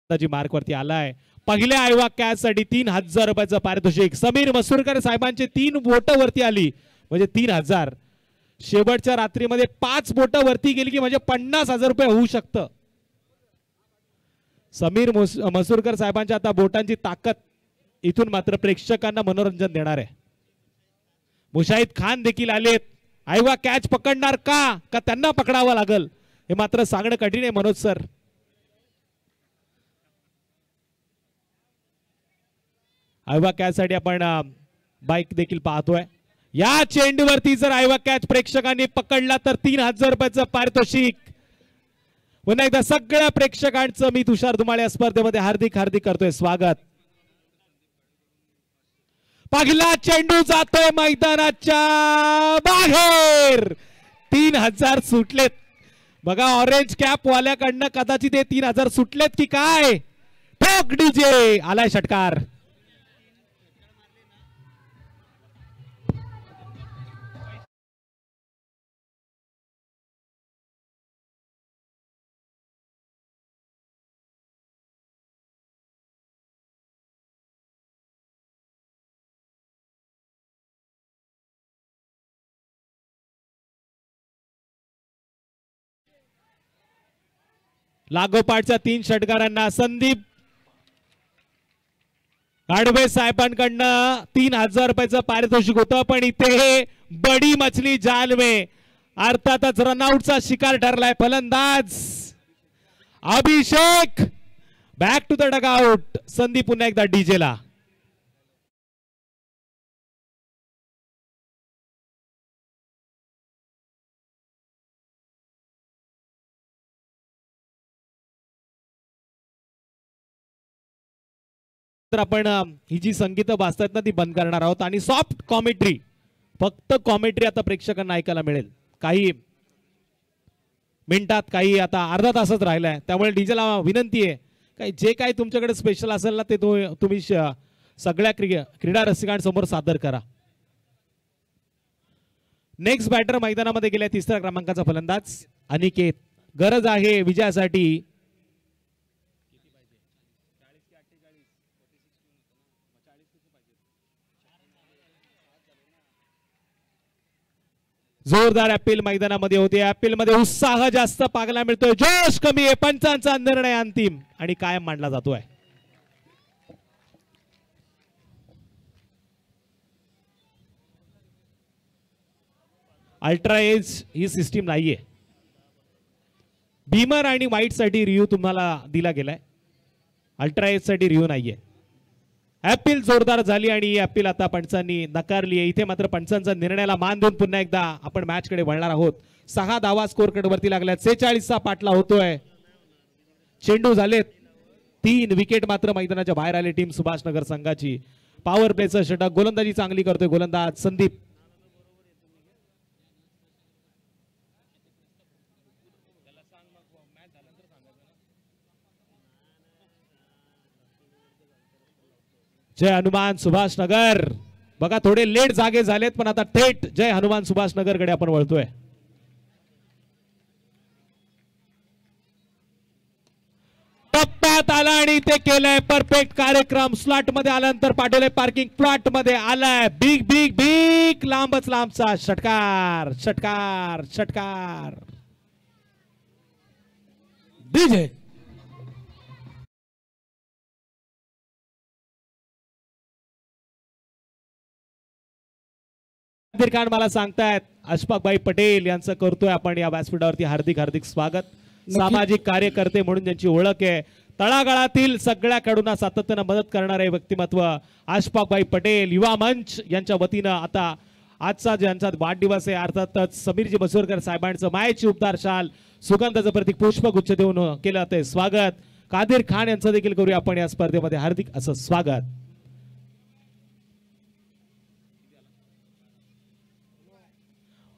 मार्कवरती आलाय. पहिल्या आयवा कॅच साठी 3000 रुपयाचं पारितोषिक. समीर मसूरकर साहेबांचे 3 बोट वरती आली म्हणजे 3000. शेवटच्या रात्रीमध्ये 5 बोट वरती गेली की म्हणजे 50,000 रुपये होऊ शकतं. समीर मसूरकर साहेबांच्या आता बोटांची ताकद इथून मात्र प्रेक्षकांना मनोरंजन देणार आहे. मुशाहिद खान देखील आलेत. आयवा कॅच पकडणार का त्यांना पकडावं लागल हे मात्र सांगणं कठीण आहे मनोज सर. आयवा कॅच साठी आपण बाईक देखील पाहतोय. या चेंडूवरती जर आयवा कॅच प्रेक्षकांनी पकडला तर 3000 रुपयाचं पारितोषिक. पुन्हा एकदा सगळ्या प्रेक्षकांचं मी तुषार धुमाळे या स्पर्धेमध्ये हार्दिक हार्दिक करतोय स्वागत. पहिला चेंडू जातोय मैदानाच्या बाहेर. 3000 सुटलेत बघा. ऑरेंज कॅप वाल्याकडनं कदाचित ते 3000 सुटलेत की काय. ठोक डीजे आलाय षटकार. लागोपाठच्या 3 षटकारांना संदीप गाडवे साहेबांकडनं 3000 रुपयाचं पारितोषिक होतं. पण इथे बडी मछली जाल में अर्थातच रनआउटचा शिकार ठरलाय फलंदाज Abhishek. Back to the dugout. Sandeep पुन्हा एकदा डीजेला. तर आपण ही जी संगीत वाजतात ना ती बंद करणार आहोत आणि सॉफ्ट कॉमेंट्री, फक्त कॉमेंट्री आता प्रेक्षकांना ऐकायला मिळेल. काही मिनिटात, काही आता अर्धा तासच राहिलाय. त्यामुळे डीजेला विनंती आहे काही जे काही तुमच्याकडे स्पेशल असेल ना ते तुम्ही सगळ्या क्रीडा रसिकांसमोर सादर करा. नेक्स्ट बॅटर मैदानामध्ये गेल्या 3ऱ्या क्रमांकाचा फलंदाज अनिकेत. गरज आहे विजयासाठी. जोरदार अपील मैदानामध्ये होते. अपील मध्ये उत्साह जास्त पाहायला मिळतोय, जोश कमी आहे. पंचांचा निर्णय अंतिम आणि कायम मानला जातोय. अल्ट्रा एज ही सिस्टीम नाहीये. बीमर आणि व्हाईट साठी रिव्ह्यू तुम्हाला दिला गेलाय, अल्ट्रा एज साठी रिव्ह्यू नाहीये. अपील जोरदार झाली आणि ही अपील आता पंचांनी नकारली आहे. इथे मात्र पंचांचा निर्णयाला मान देऊन पुन्हा एकदा आपण मॅच कडे वळणार आहोत. 6 धावा स्कोर कडे वरती लागल्यात. 46चा पाठला होतोय. चेंडू झालेत 3 विकेट मात्र मैदानाच्या बाहेर आले टीम सुभाषनगर संघाची. पॉवर प्लेचं षटक. गोलंदाजी चांगली करतोय गोलंदाज संदीप. जय हनुमान सुभाषनगर. बघा थोडे लेट जागे झालेत पण आता थेट जय हनुमान सुभाषनगर कडे आपण वळतोय. टप्प्यात आला आणि ते केलंय परफेक्ट कार्यक्रम. स्लॉट मध्ये आल्यानंतर पाठवले पार्किंग प्लॉट मध्ये आलाय. बिग बिग बिग लांबच लांबचा षटकार षटकार षटकार. डीजे खान मला सांगतायत अशफाकभाई पटेल यांचं करतोय आपण या व्यासपीठावरती हार्दिक हार्दिक स्वागत. सामाजिक कार्यकर्ते म्हणून ज्यांची ओळख आहे, तळागाळातील सगळ्या खेळाडूंना सातत्यानं मदत करणारे व्यक्तिमत्व अशफाकभाई पटेल. युवा मंच यांच्या वतीनं आता आजचा ज्यांचा वाढदिवस आहे अर्थातच समीरजी मसूरकर साहेबांचं मायेची उपदार शाल सुगंधाचं प्रतीक पुष्पगुच्छ देऊन केलं जातंय स्वागत. कादिर खान यांचं देखील करूया आपण या स्पर्धेमध्ये हार्दिक असं स्वागत.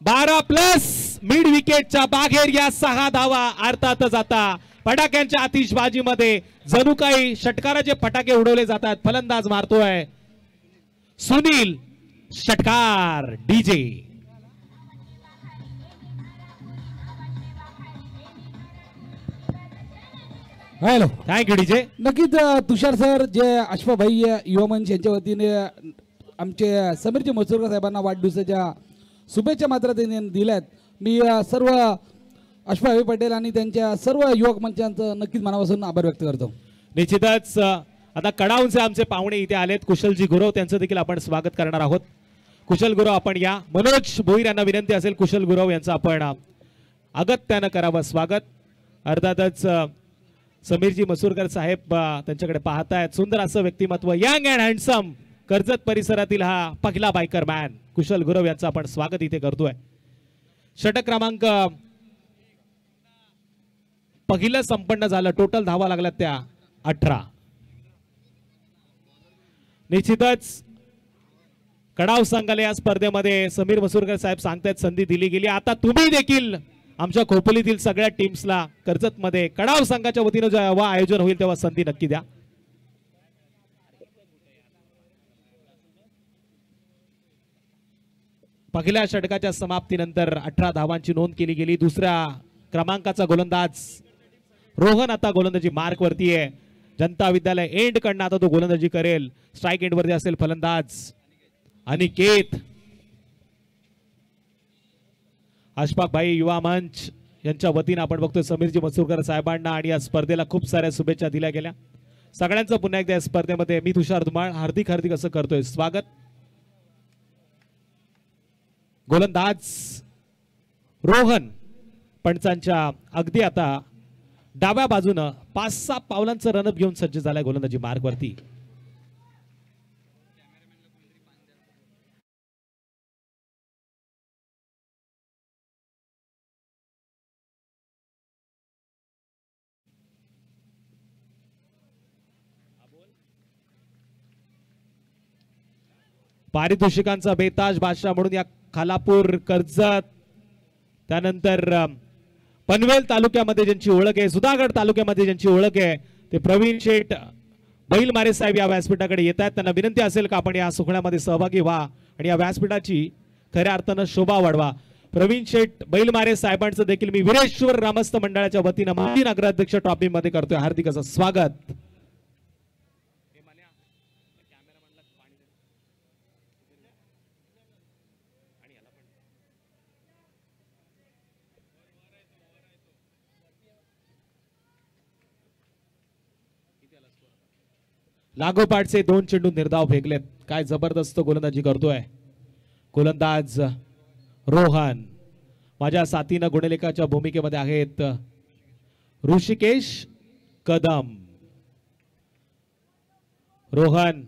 12+ मिड विकेटच्या बाहेर या 6 धावा. अर्थातच आता फटाक्यांच्या आतिषबाजीमध्ये जणू काही षटकाराचे फटाके उडवले जातात. फलंदाज मारतोय सुनील. षटकार डीजे. Hello thank you DJ. नक्कीच तुषार सर जे अश्वाभाई युवा मंच यांच्या वतीने आमचे समीरजी मसुरकर साहेबांना वाढदिवसाच्या शुभेच्छा मात्र त्यांनी दिल्यात. मी सर्व अश्वाभाई पटेल आणि त्यांच्या सर्व युवक मंचांचं नक्कीच मनापासून आभार व्यक्त करतो. निश्चितच आता कडाऊनचे आमचे पाहुणे इथे आलेत. कुशलजी गुरव त्यांचं देखील आपण स्वागत करणार आहोत. कुशल गुरव आपण या. मनोज भोईर यांना विनंती असेल कुशल गुरव यांचं आपण अगत्यानं करावं स्वागत. अर्थातच समीरजी मसुरकर साहेब त्यांच्याकडे पाहतायत. सुंदर असं व्यक्तिमत्व, यंग अँड हँडसम, कर्जत परिसरातील हा पहिला बायकर मॅन कुशल गुरव यांचं आपण स्वागत इथे करतोय. षटक क्रमांक पहिलं संपन्न झालं. टोटल धावा लागल्या त्या 18. निश्चितच कडाव संघाला या स्पर्धेमध्ये समीर मसुरकर साहेब सांगतायत संधी दिली गेली. आता तुम्ही देखील आमच्या खोपोलीतील सगळ्या टीम्सला कर्जतमध्ये कडाव संघाच्या वतीनं जेव्हा आयोजन होईल तेव्हा संधी नक्की द्या. पहिल्या षटकाच्या समाप्तीनंतर 18 धावांची नोंद केली गेली. दुसऱ्या क्रमांकाचा गोलंदाज रोहन आता गोलंदाजी मार्क वरती आहे. जनता विद्यालय एंड कडनं आता तो गोलंदाजी करेल. स्ट्राइक एंड वरती असेल फलंदाज अनिकेत. अशफाक भाई युवा मंच यांच्या वतीनं आपण बघतोय समीरजी मसुरकर साहेबांना आणि या स्पर्धेला खूप साऱ्या शुभेच्छा दिल्या गेल्या. सगळ्यांचं पुन्हा एकदा या स्पर्धेमध्ये मी तुषार धुमाळ हार्दिक हार्दिक असं करतोय स्वागत. गोलंदाज रोहन पंचांच्या अगदी आता डाव्या बाजूनं 5-6 पावलांचं रनअप घेऊन सज्ज झालाय गोलंदाजी मार्क वरती. पारितोषिकांचा बेताज बादशाह म्हणून या खालापूर, कर्जत, त्यानंतर पनवेल तालुक्यामध्ये ज्यांची ओळख आहे, सुधागड तालुक्यामध्ये ज्यांची ओळख आहे ते प्रवीण शेठ बैलमारे साहेब या व्यासपीठाकडे येत आहेत. त्यांना विनंती असेल का आपण या सोहळ्यामध्ये सहभागी व्हा आणि या व्यासपीठाची खऱ्या अर्थानं शोभा वाढवा. प्रवीण शेठ बैलमारे साहेबांचं देखील मी वीरेश्वर ग्रामस्थ मंडळाच्या वतीनं माजी नगराध्यक्ष ट्रॉफी मध्ये करतोय हार्दिक असं स्वागत. लागोपाठचे 2 चेंडू निर्धाव फेकलेत. काय जबरदस्त गोलंदाजी करतोय गोलंदाज रोहन. माझ्या साथीनं गुणलेखाच्या भूमिकेमध्ये आहेत ऋषिकेश कदम. रोहन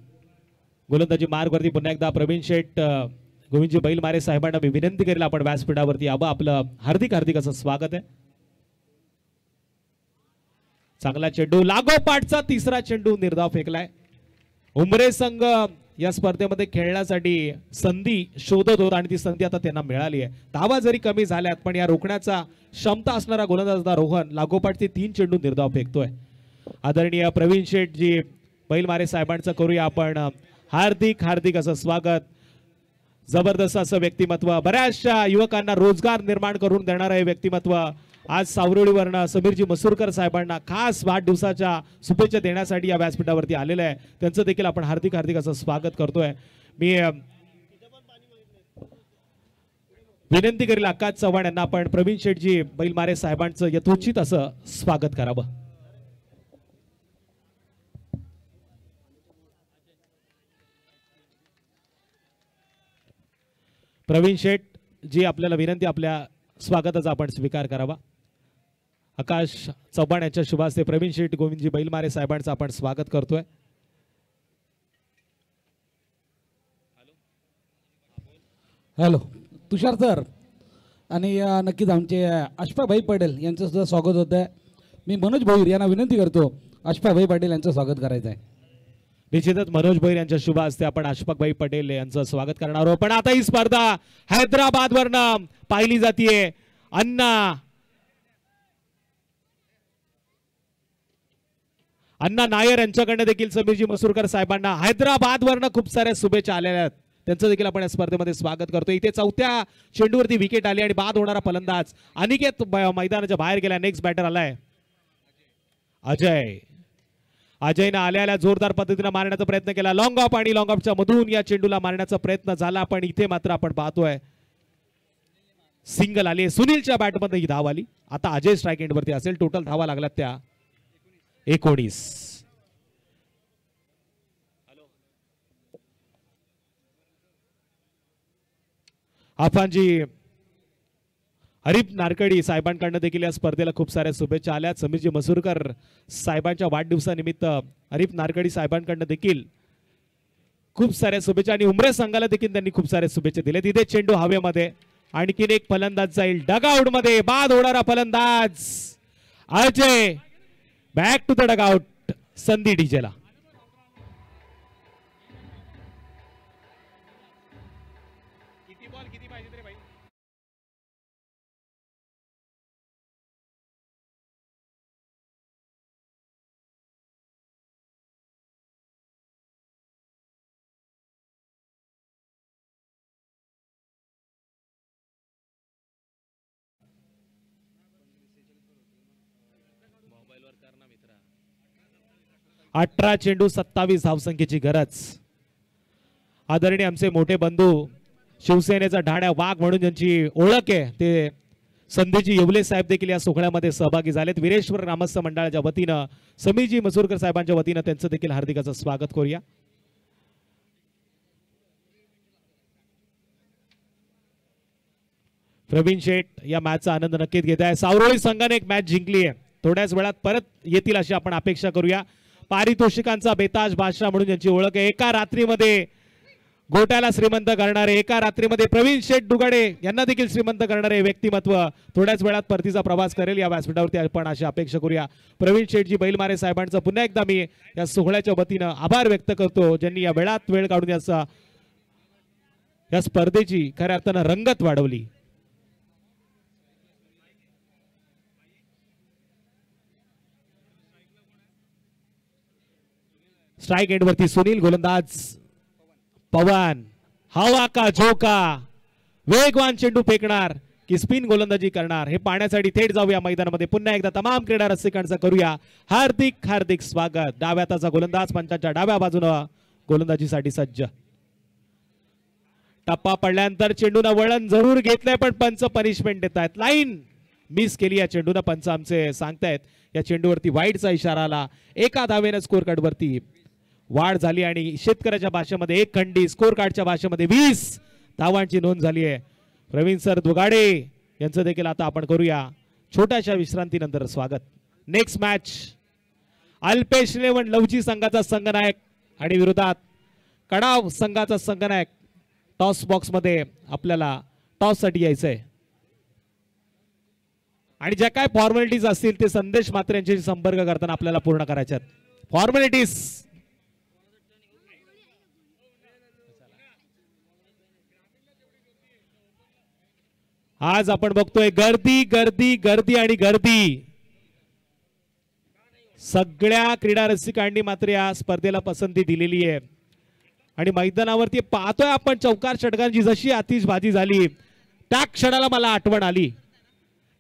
गोलंदाजी मार्गवरती पुन्हा एकदा प्रवीण शेठ गोविंदजी बैलमारे साहेबांना मी विनंती करेल आपण व्यासपीठावरती यावं. आपलं हार्दिक हार्दिक असं स्वागत आहे. चांगला चेंडू, लागोपाठचा 3रा चेंडू निर्धाव फेकलाय. उमरे संघ या स्पर्धेमध्ये खेळण्यासाठी संधी शोधत होता आणि ती संधी आता त्यांना मिळाली आहे. धावा जरी कमी झाल्यात पण या रोखण्याचा क्षमता असणारा गोलंदाज रोहन लागोपाठचे 3 चेंडू निर्धाव फेकतोय. आदरणीय प्रवीण शेठ जी बैलमारे साहेबांचं करूया आपण हार्दिक हार्दिक असं स्वागत. जबरदस्त असं व्यक्तिमत्व, बऱ्याचशा युवकांना रोजगार निर्माण करून देणारं हे व्यक्तिमत्व आज सावरोळीवरनं समीरजी मसुरकर साहेबांना खास वाढदिवसाच्या शुभेच्छा देण्यासाठी या व्यासपीठावरती आलेलं आहे. त्यांचं देखील आपण हार्दिक हार्दिक असं स्वागत करतोय. मी विनंती करेल आकाश चव्हाण यांना आपण प्रवीण शेठजी बैलमारे साहेबांचं यथोचित असं स्वागत करावं. प्रवीण शेठ जी आपल्याला विनंती आपल्या स्वागताचा आपण स्वीकार करावा. आकाश चव्हाण यांच्या शुभ हस्ते प्रवीण शेठ गोविंदजी बैलमारे साहेबांचं आपण स्वागत करतोय. हॅलो तुषार सर आणि नक्कीच आमचे अशफाकभाई पटेल यांचं सुद्धा स्वागत होत आहे. मी मनोज भोईर यांना विनंती करतो अशफाकभाई पटेल यांचं स्वागत करायचं आहे. निश्चितच मनोज भोईर यांच्या शुभ हस्ते आपण अशफाकभाई पटेल यांचं स्वागत करणार आहोत. पण आता ही स्पर्धा हैदराबाद वरनं पाहिली जातीये. अण्णा नायर यांच्याकडनं देखील समीरजी मसुरकर साहेबांना हैदराबाद वरनं खूप साऱ्या शुभेच्छा आलेल्या आहेत. त्यांचं देखील आपण या स्पर्धेमध्ये स्वागत करतो. इथे 4थ्या चेंडूवरती विकेट आली आणि बाद होणारा फलंदाज अनिकेत मैदानाच्या बाहेर गेला. नेक्स्ट बॅटर आलाय अजयनं आल्याला जोरदार पद्धतीने मारण्याचा प्रयत्न केला. लॉंग ऑफ आणि लॉंग ऑफच्या मधून या चेंडूला मारण्याचा प्रयत्न झाला, पण इथे मात्र आपण पाहतोय सिंगल आली. सुनीलच्या बॅटमध्ये ही धाव आली. आता अजय स्ट्राईक एंडवरती असेल. टोटल धावा लागल्यात त्या 19. जी हरीप नारकडी साहेबांकडनं देखील या स्पर्धेला खूप साऱ्या शुभेच्छा आल्या. समीरजी मसूरकर साहेबांच्या वाढदिवसानिमित्त हरीप नारकडी साहेबांकडनं देखील खूप साऱ्या शुभेच्छा आणि उमरे संघाला देखील त्यांनी खूप साऱ्या शुभेच्छा दिल्या. तिथे चेंडू हवेमध्ये. आणखीन एक फलंदाज जाईल डगआउट मध्ये. बाद होणारा फलंदाज Ajay. Back to the dugout. संधी डीजेला. अठरा चेंडू 27 धावसंख्येची गरज. आदरणीय आमचे मोठे बंधू शिवसेनेचा ढाण्या वाघ म्हणून ज्यांची ओळख आहे ते संधीजी येवले साहेब देखील या सोहळ्यामध्ये सहभागी झालेत. वीरेश्वर ग्रामस्थ मंडळाच्या वतीनं समीरजी मसूरकर साहेबांच्या वतीनं त्यांचं देखील हार्दिक असं स्वागत करूया. प्रवीण शेठ या मॅचचा आनंद नक्कीच घेत आहे. सावरोळी संघाने एक मॅच जिंकली आहे. थोड्याच वेळात परत येतील अशी आपण अपेक्षा करूया. पारितोषिकांचा बेताज बादशाह म्हणून ज्यांची ओळख आहे. एका रात्रीमध्ये गोट्याला श्रीमंत करणारे, एका रात्रीमध्ये प्रवीण शेठ दुगाडे यांना देखील श्रीमंत करणारे व्यक्तिमत्व थोड्याच वेळात परतीचा प्रवास करेल या व्यासपीठावरती आपण अशी अपेक्षा करूया. प्रवीण शेठजी बैलमारे साहेबांचा पुन्हा एकदा मी या सोहळ्याच्या वतीनं आभार व्यक्त करतो, ज्यांनी या वेळात वेळ काढून या स्पर्धेची खऱ्या अर्थानं रंगत वाढवली. स्ट्राइक एंडवरती सुनील. गोलंदाज पवन. हवा का झोका. वेगवान चेंडू फेकणार की स्पिन गोलंदाजी करणार हे पाहण्यासाठी थेट जाऊया मैदानामध्ये. पुन्हा एकदा तमाम क्रीडा रसिकांचं करूया हार्दिक हार्दिक स्वागत. डाव्या हाताचा गोलंदाज पंचांच्या डाव्या बाजूनं गोलंदाजीसाठी सज्ज. टप्पा पडल्यानंतर चेंडूनं वळण जरूर घेतलंय, पण पंच पनिशमेंट देत आहेत. लाईन मिस केली या चेंडूनं. पंच आमचे सांगतायत या चेंडूवरती वाईडचा इशारा आला. एका धावेनं स्कोर कार्डवरती वाढ झाली आणि शेतकऱ्याच्या भाषेमध्ये एक खंडी, स्कोर कार्डच्या भाषेमध्ये 20 धावांची नोंद झाली आहे. प्रवीण सर दुगाडे यांचं देखील आता आपण करूया छोट्याशा विश्रांतीनंतर स्वागत. नेक्स्ट मॅच अल्पेश 11 लवची संघाचा संघनायक आणि विरोधात कडाव संघाचा संघनायक. टॉस बॉक्स मध्ये आपल्याला टॉस साठी यायचंय आणि ज्या काय फॉर्मॅलिटीज असतील ते संदेश मात्र यांच्याशी संपर्क करताना आपल्याला पूर्ण करायचे आहेत. फॉर्मॅलिटीज आज आपण बघतोय गर्दी गर्दी गर्दी आणि गर्दी. सगळ्या क्रीडा रसिकांनी मात्र या स्पर्धेला पसंती दिलेली आहे आणि मैदानावरती पाहतोय आपण चौकार षटकांची जशी आतिषबाजी झाली त्या क्षणाला मला आठवण आली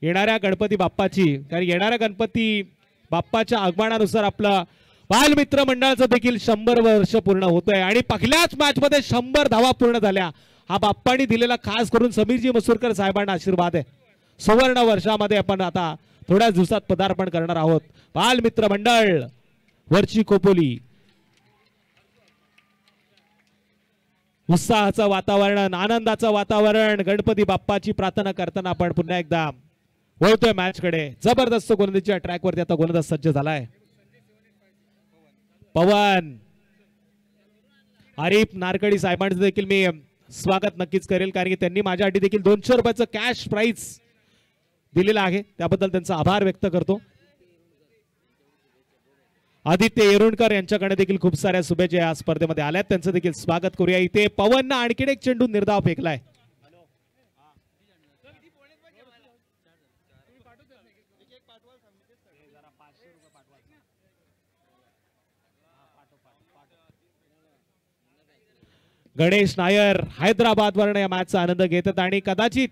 येणाऱ्या गणपती बाप्पाची. कारण येणाऱ्या गणपती बाप्पाच्या आगमनानुसार आपलं बालमित्र मंडळाचं देखील 100 वर्ष पूर्ण होतंय आणि पहिल्याच मॅच मध्ये 100 धावा पूर्ण झाल्या. हा बाप्पांनी दिलेला खास करून समीरजी मसूरकर साहेबांना आशीर्वाद आहे. सुवर्ण वर्षामध्ये आपण आता थोड्याच दिवसात पदार्पण करणार आहोत. बालमित्र मंडळ वरची खोपोली. उत्साहाचं वातावरण, आनंदाचं वातावरण, गणपती बाप्पाची प्रार्थना करताना आपण पुन्हा एकदा वळतोय मॅच कडे. जबरदस्त गोलंदाजीच्या ट्रॅक वरती आता गोलंदाज सज्ज झालाय. पवन. हरीप नारकडी साहेबांचं देखील मी स्वागत नक्कीच करेल, कारण की त्यांनी माझ्यासाठी देखील 200 रुपयाचं कॅश प्राइज दिलेलं आहे, त्याबद्दल त्यांचा आभार व्यक्त करतो. आदित्य येरुणकर यांच्याकडे देखील खूप साऱ्या शुभेच्छा या स्पर्धेमध्ये आल्यात, त्यांचं देखील स्वागत करूया. इथे पवननं आणखीन एक चेंडू निर्धाव फेकलाय. गणेश नायर हैदराबाद वरून या मॅचचा आनंद घेतात आणि कदाचित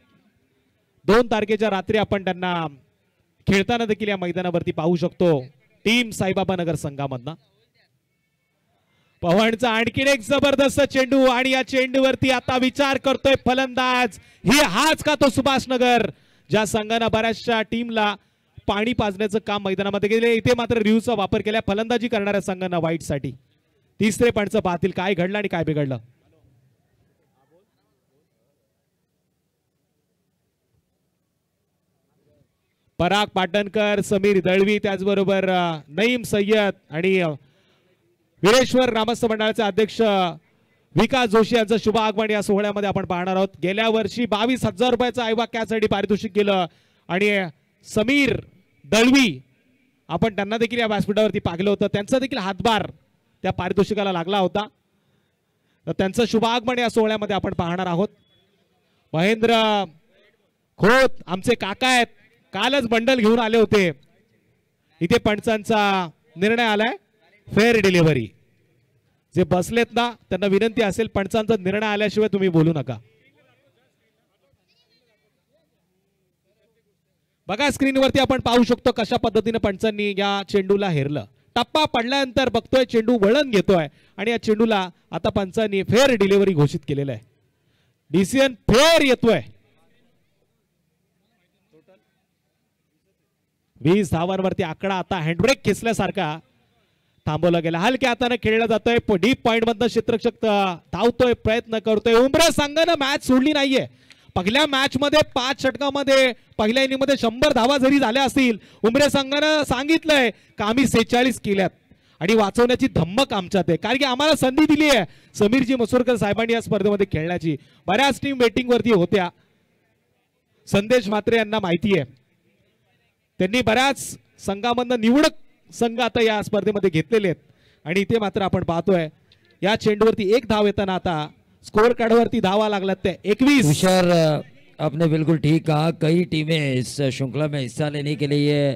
2 तारखेच्या रात्री आपण त्यांना खेळताना देखील या मैदानावरती पाहू शकतो. टीम साईबाबा नगर संघामधनं. पवनचा आणखीन एक जबरदस्त चेंडू आणि या चेंडूवरती आता विचार करतोय फलंदाज, ही हाच का तो सुभाष नगर ज्या संघानं बऱ्याचशा टीमला पाणी पाजण्याचं काम मैदानामध्ये केले. इथे मात्र रिव्ह्यूचा वापर केला फलंदाजी करणाऱ्या संघांना वाईट साठी. तिसरे पॉईंटचं पाहतील काय घडलं आणि काय बिघडलं. पराग पाटणकर, समीर दळवी, त्याचबरोबर नईम सय्यद आणि वीरेश्वर ग्रामस्थ मंडळाचे अध्यक्ष विकास जोशी यांचं शुभ आगमन या सोहळ्यामध्ये आपण पाहणार आहोत. गेल्या वर्षी 22,000 रुपयाचं आयवाक कॅचसाठी पारितोषिक केलं आणि समीर दळवी आपण त्यांना देखील या व्यासपीठावरती पाहिलं होतं. त्यांचा देखील हातभार त्या पारितोषिकाला लागला होता. तर त्यांचं शुभ आगमन या सोहळ्यामध्ये आपण पाहणार आहोत. महेंद्र खोत आमचे काका आहेत, कालच बंडल घेऊन आले होते. इथे पंचांचा निर्णय आलाय फेअर डिलिव्हरी. जे बसलेत ना त्यांना विनंती असेल पंचांचा निर्णय आल्याशिवाय तुम्ही बोलू नका. बघा स्क्रीनवरती आपण पाहू शकतो कशा पद्धतीने पंचांनी या चेंडूला हेरलं. टप्पा पडल्यानंतर बघतोय चेंडू वळण घेतोय आणि या चेंडूला आता पंचांनी फेअर डिलिव्हरी घोषित केलेलं आहे. डिसिजन फेअर येतोय. 20 धावांवरती आकडा आता हँडब्रेक खेचल्यासारखा थांबवला गेला. हलक्या हाताने खेळलं जातोय. डीप पॉइंट मधनं क्षेत्ररक्षक धावतोय, प्रयत्न करतोय. उमरे संघानं मॅच सोडली नाहीये. पहिल्या मॅच मध्ये 5 षटकामध्ये पहिल्या इनिंग मध्ये 100 धावा जरी झाल्या असतील, उमरे संघानं सांगितलंय का आम्ही 46 केल्यात आणि वाचवण्याची धम्मक आमच्यात आहे. कारण की आम्हाला संधी दिली आहे समीरजी मसुरकर साहेबांनी या स्पर्धेमध्ये खेळण्याची. बऱ्याच टीम वेटिंग वरती होत्या. संदेश म्हात्रे यांना माहिती आहे. त्यांनी बऱ्याच संघामधनं निवडक संघ आता या स्पर्धेमध्ये घेतलेले आहेत आणि इथे मात्र आपण पाहतोय या चेंडूवरती 1 धाव येताना आता स्कोर कार्ड वरती धावा लागल्यात त्या 21. तुषार आपने बिल्कुल ठीक कहा. कई टीमें इस श्रृंखला में हिस्सा लेने के लिए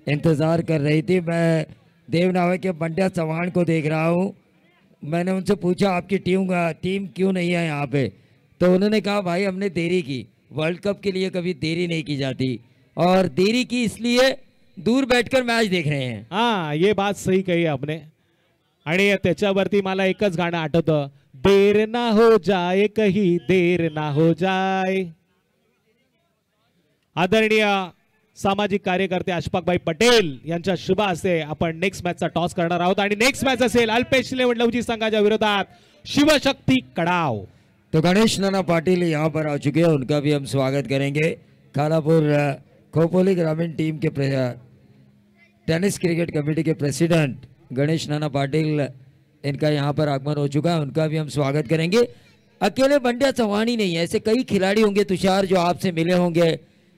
इंतजार कर रही थी. मैं देवनावे के बंड्या चौहान को देख रहा हूँ. मैंने उनसे पूछा आपकी टीम क्यों नहीं है यहाँ पे, तो उन्होंने कहा भाई हमने देरी की. वर्ल्ड कप के लिए कभी देरी नहीं की जाती और देरी की इसलिए दूर बैठकर मैच देख रहे हैं. हाँ ये बात सही कही आपने. आणि त्याच्यावरती मला एकच गाणं आठवतं, देर ना हो जाए कहीं देर ना हो जाए. आदरणीय सामाजिक कार्यकर्ते अशफाकभाई पटेल यांच्या शुभ हस्ते आपण नेक्स्ट मॅचचा टॉस करणार आहोत आणि नेक्स्ट मॅच असेल अल्पेश लवजी संघाच्या विरोधात शिवशक्ती कडाव. तो गणेश नाना पाटिल यहाँ पर आ चुके हैं, उनका भी हम स्वागत करेंगे. खालापुर खोपोली ग्रामीण टीम के टेनिस क्रिकेट कमेटी के प्रेसिडेंट गणेश नाना पाटिल, इनका यहाँ पर आगमन हो चुका है, उनका भी हम स्वागत करेंगे. अकेले बंड्या चौहान ही नहीं है, ऐसे कई खिलाड़ी होंगे तुषार जो आपसे मिले होंगे,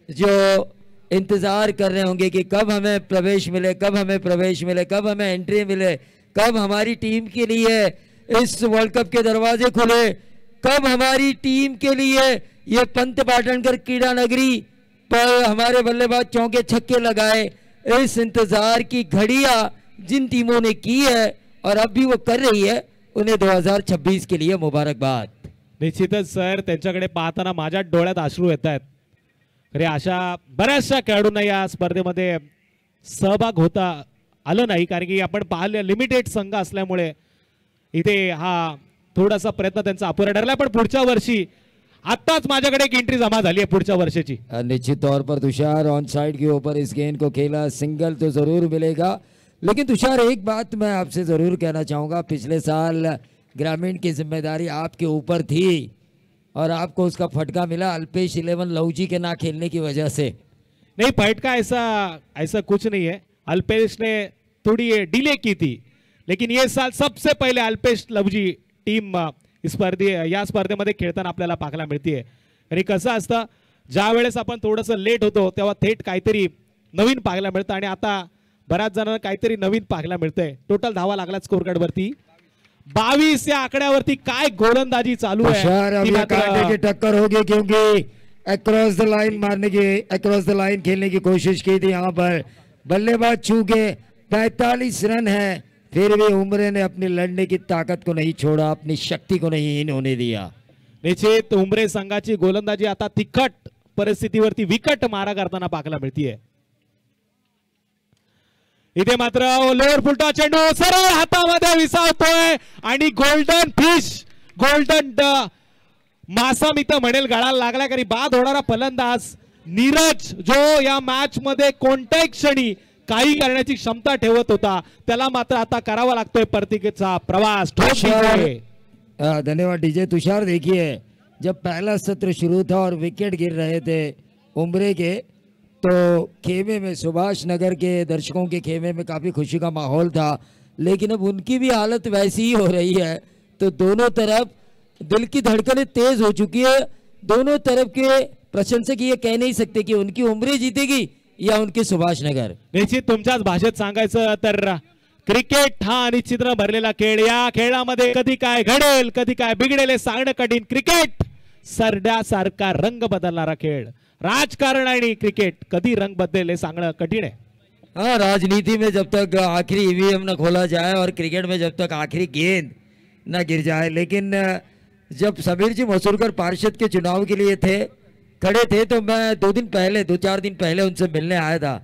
जो इंतजार कर रहे होंगे कि कब हमें प्रवेश मिले, कब हमें प्रवेश मिले, कब हमें एंट्री मिले, कब हमारी टीम के लिए इस वर्ल्ड कप के दरवाजे खुले, कब हमारी टीम के लिए ये पंत पाटणकर क्रीडा नगरी पर हमारे बल्लेबाज चौके छक्के लगाए. इस इंतजार की घड़ियां जिन टीमों ने की है और अब भी वो कर रही है, उन्हें 2026 के लिए मुबारकबाद. निश्चितच सर, त्यांच्याकडे पाहताना माझ्या डोळ्यात अश्रू येत आहेत. अरे अशा बऱ्याचशा खेळाडूंना या स्पर्धेमध्ये सहभाग होता आलं नाही, कारण की आपण पाहिलं लिमिटेड संघ असल्यामुळे इथे हा थोडासा प्रयत्न त्यांचा अपुरा ठरला. पण पुढच्या वर्षी आताच माझ्याकडे एक एंट्री जमा झाली आहे पुढच्या वर्षाची. निश्चित तौर पर तुषार ऑन साइड के ऊपर इस गेंद को खेला, सिंगल तो जरूर मिलेगा. लेकिन तुषार एक बात मैं आपसे जरूर कहना चाहूँगा, पिछले साल ग्रामीण की जिम्मेदारी आपके ऊपर थी और आपको उसका फटका मिला अल्पेश 11 लवजी के ना खेलने की वजह से. नहीं, फटका ऐसा कुछ नहीं है. अल्पेश ने थोड़ी डिले की थी, लेकिन ये साल सबसे पहले अल्पेश लवजी टीम या स्पर्धेमध्ये खेळताना आपल्याला पाहायला मिळते. आणि कसं असतं, ज्या वेळेस आपण थोडंसं लेट होतो तेव्हा थेट काहीतरी नवीन पाहायला मिळतं आणि आता बऱ्याच जणांना काहीतरी नवीन पाहायला मिळतंय. टोटल धावा लागला स्कोर कार्ड वरती 22 या आकड्यावरती काय गोलंदाजी चालू आहे. टक्कर होगी क्योंकि across the line across the line खेलने की कोशिश की थी. यहाँ पर बल्लेबाज चूके 45 रन है, फिर भी उमरे ने अपनी लड़ने की ताकत को नहीं छोड़ा, अपनी शक्ति को नहीं हीन होने दिया. निश्चित उमरे संघाची गोलंदाजी आता तिखट परिस्थितीवरती विकट मारा करताना पाहायला मिळतीये. इथे मात्र लोअर फुलटॉस चेंडू सरळ हातामध्ये विसावतोय आणि गोल्डन फिश, गोल्डन मासा मी तर म्हणेल गळाला लागला, कारण बाद होणारा फलंदाज नीरज जो या मॅच मध्ये कोणत्याही क्षणी काही करण्याची क्षमता ठेवत होता, त्याला मात्र आता करावा लागतोय परतीचा प्रवास. धन्यवाद डीजे तुषार. देखिए जब पहला सत्र शुरू था और विकेट गिर रहे थे उम्रे के, तो खेमे में सुभाष नगर के दर्शकों के खेमे में काफ़ी खुशी का माहौल था, लेकिन अब उनकी भी हालत वैसी ही हो रही है. तो दोनों तरफ दिल की धड़कनें तेज हो चुकी है. दोनों तरफ के प्रशंसक ये कह नहीं सकते कि उनकी उम्रे जीतेगी या उनकी सुभाष नगर. निश्चित तुमच्याच भाषेत सांगायचं तर क्रिकेट हा अनिश्चित भरलेला खेळ. या खेळामध्ये कधी काय घडेल कधी काय बिघडेल हे सांगणं कठीण. क्रिकेट सरड्यासारखा रंग बदलणारा खेळ. राजकारण आणि क्रिकेट कधी रंग बदलेल हे सांगणं कठीण है. हाँ, राजनीति में जब तक आखिरी ईवीएम न खोला जाए और क्रिकेट में जब तक आखिरी गेंद न गिर जाए. लेकिन जब समीर जी मसूरकर पार्षद के चुनाव के लिए खड़े थे तो मैं 2-4 दिन पहले उनसे मिलने आया था.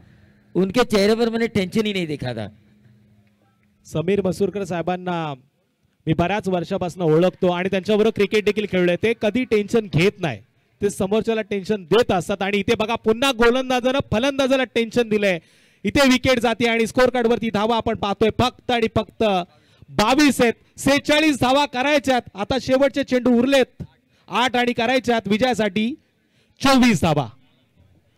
उनके चेहरे पर मैंने टेंशन ही नहीं देखा था. समीर मसूरकर साहेबांना मी बऱ्याच वर्षापासून ओळखतो आणि त्यांच्याबरोबर क्रिकेट देखील खेळलोय. ते कधी टेन्शन घेत नाही, ते समोरच्याला टेन्शन देत असतात. आणि इथे बघा पुन्हा गोलंदाजानं फलंदाजाला टेन्शन दिलंय. इथे विकेट जाते आणि स्कोर कार्ड वरती धावा आपण पाहतोय फक्त आणि फक्त 22 आहेत. 46 धावा करायच्यात. आता शेवटचे चेंडू उरलेत 8 आणि करायच्यात विजयासाठी 24 धावा.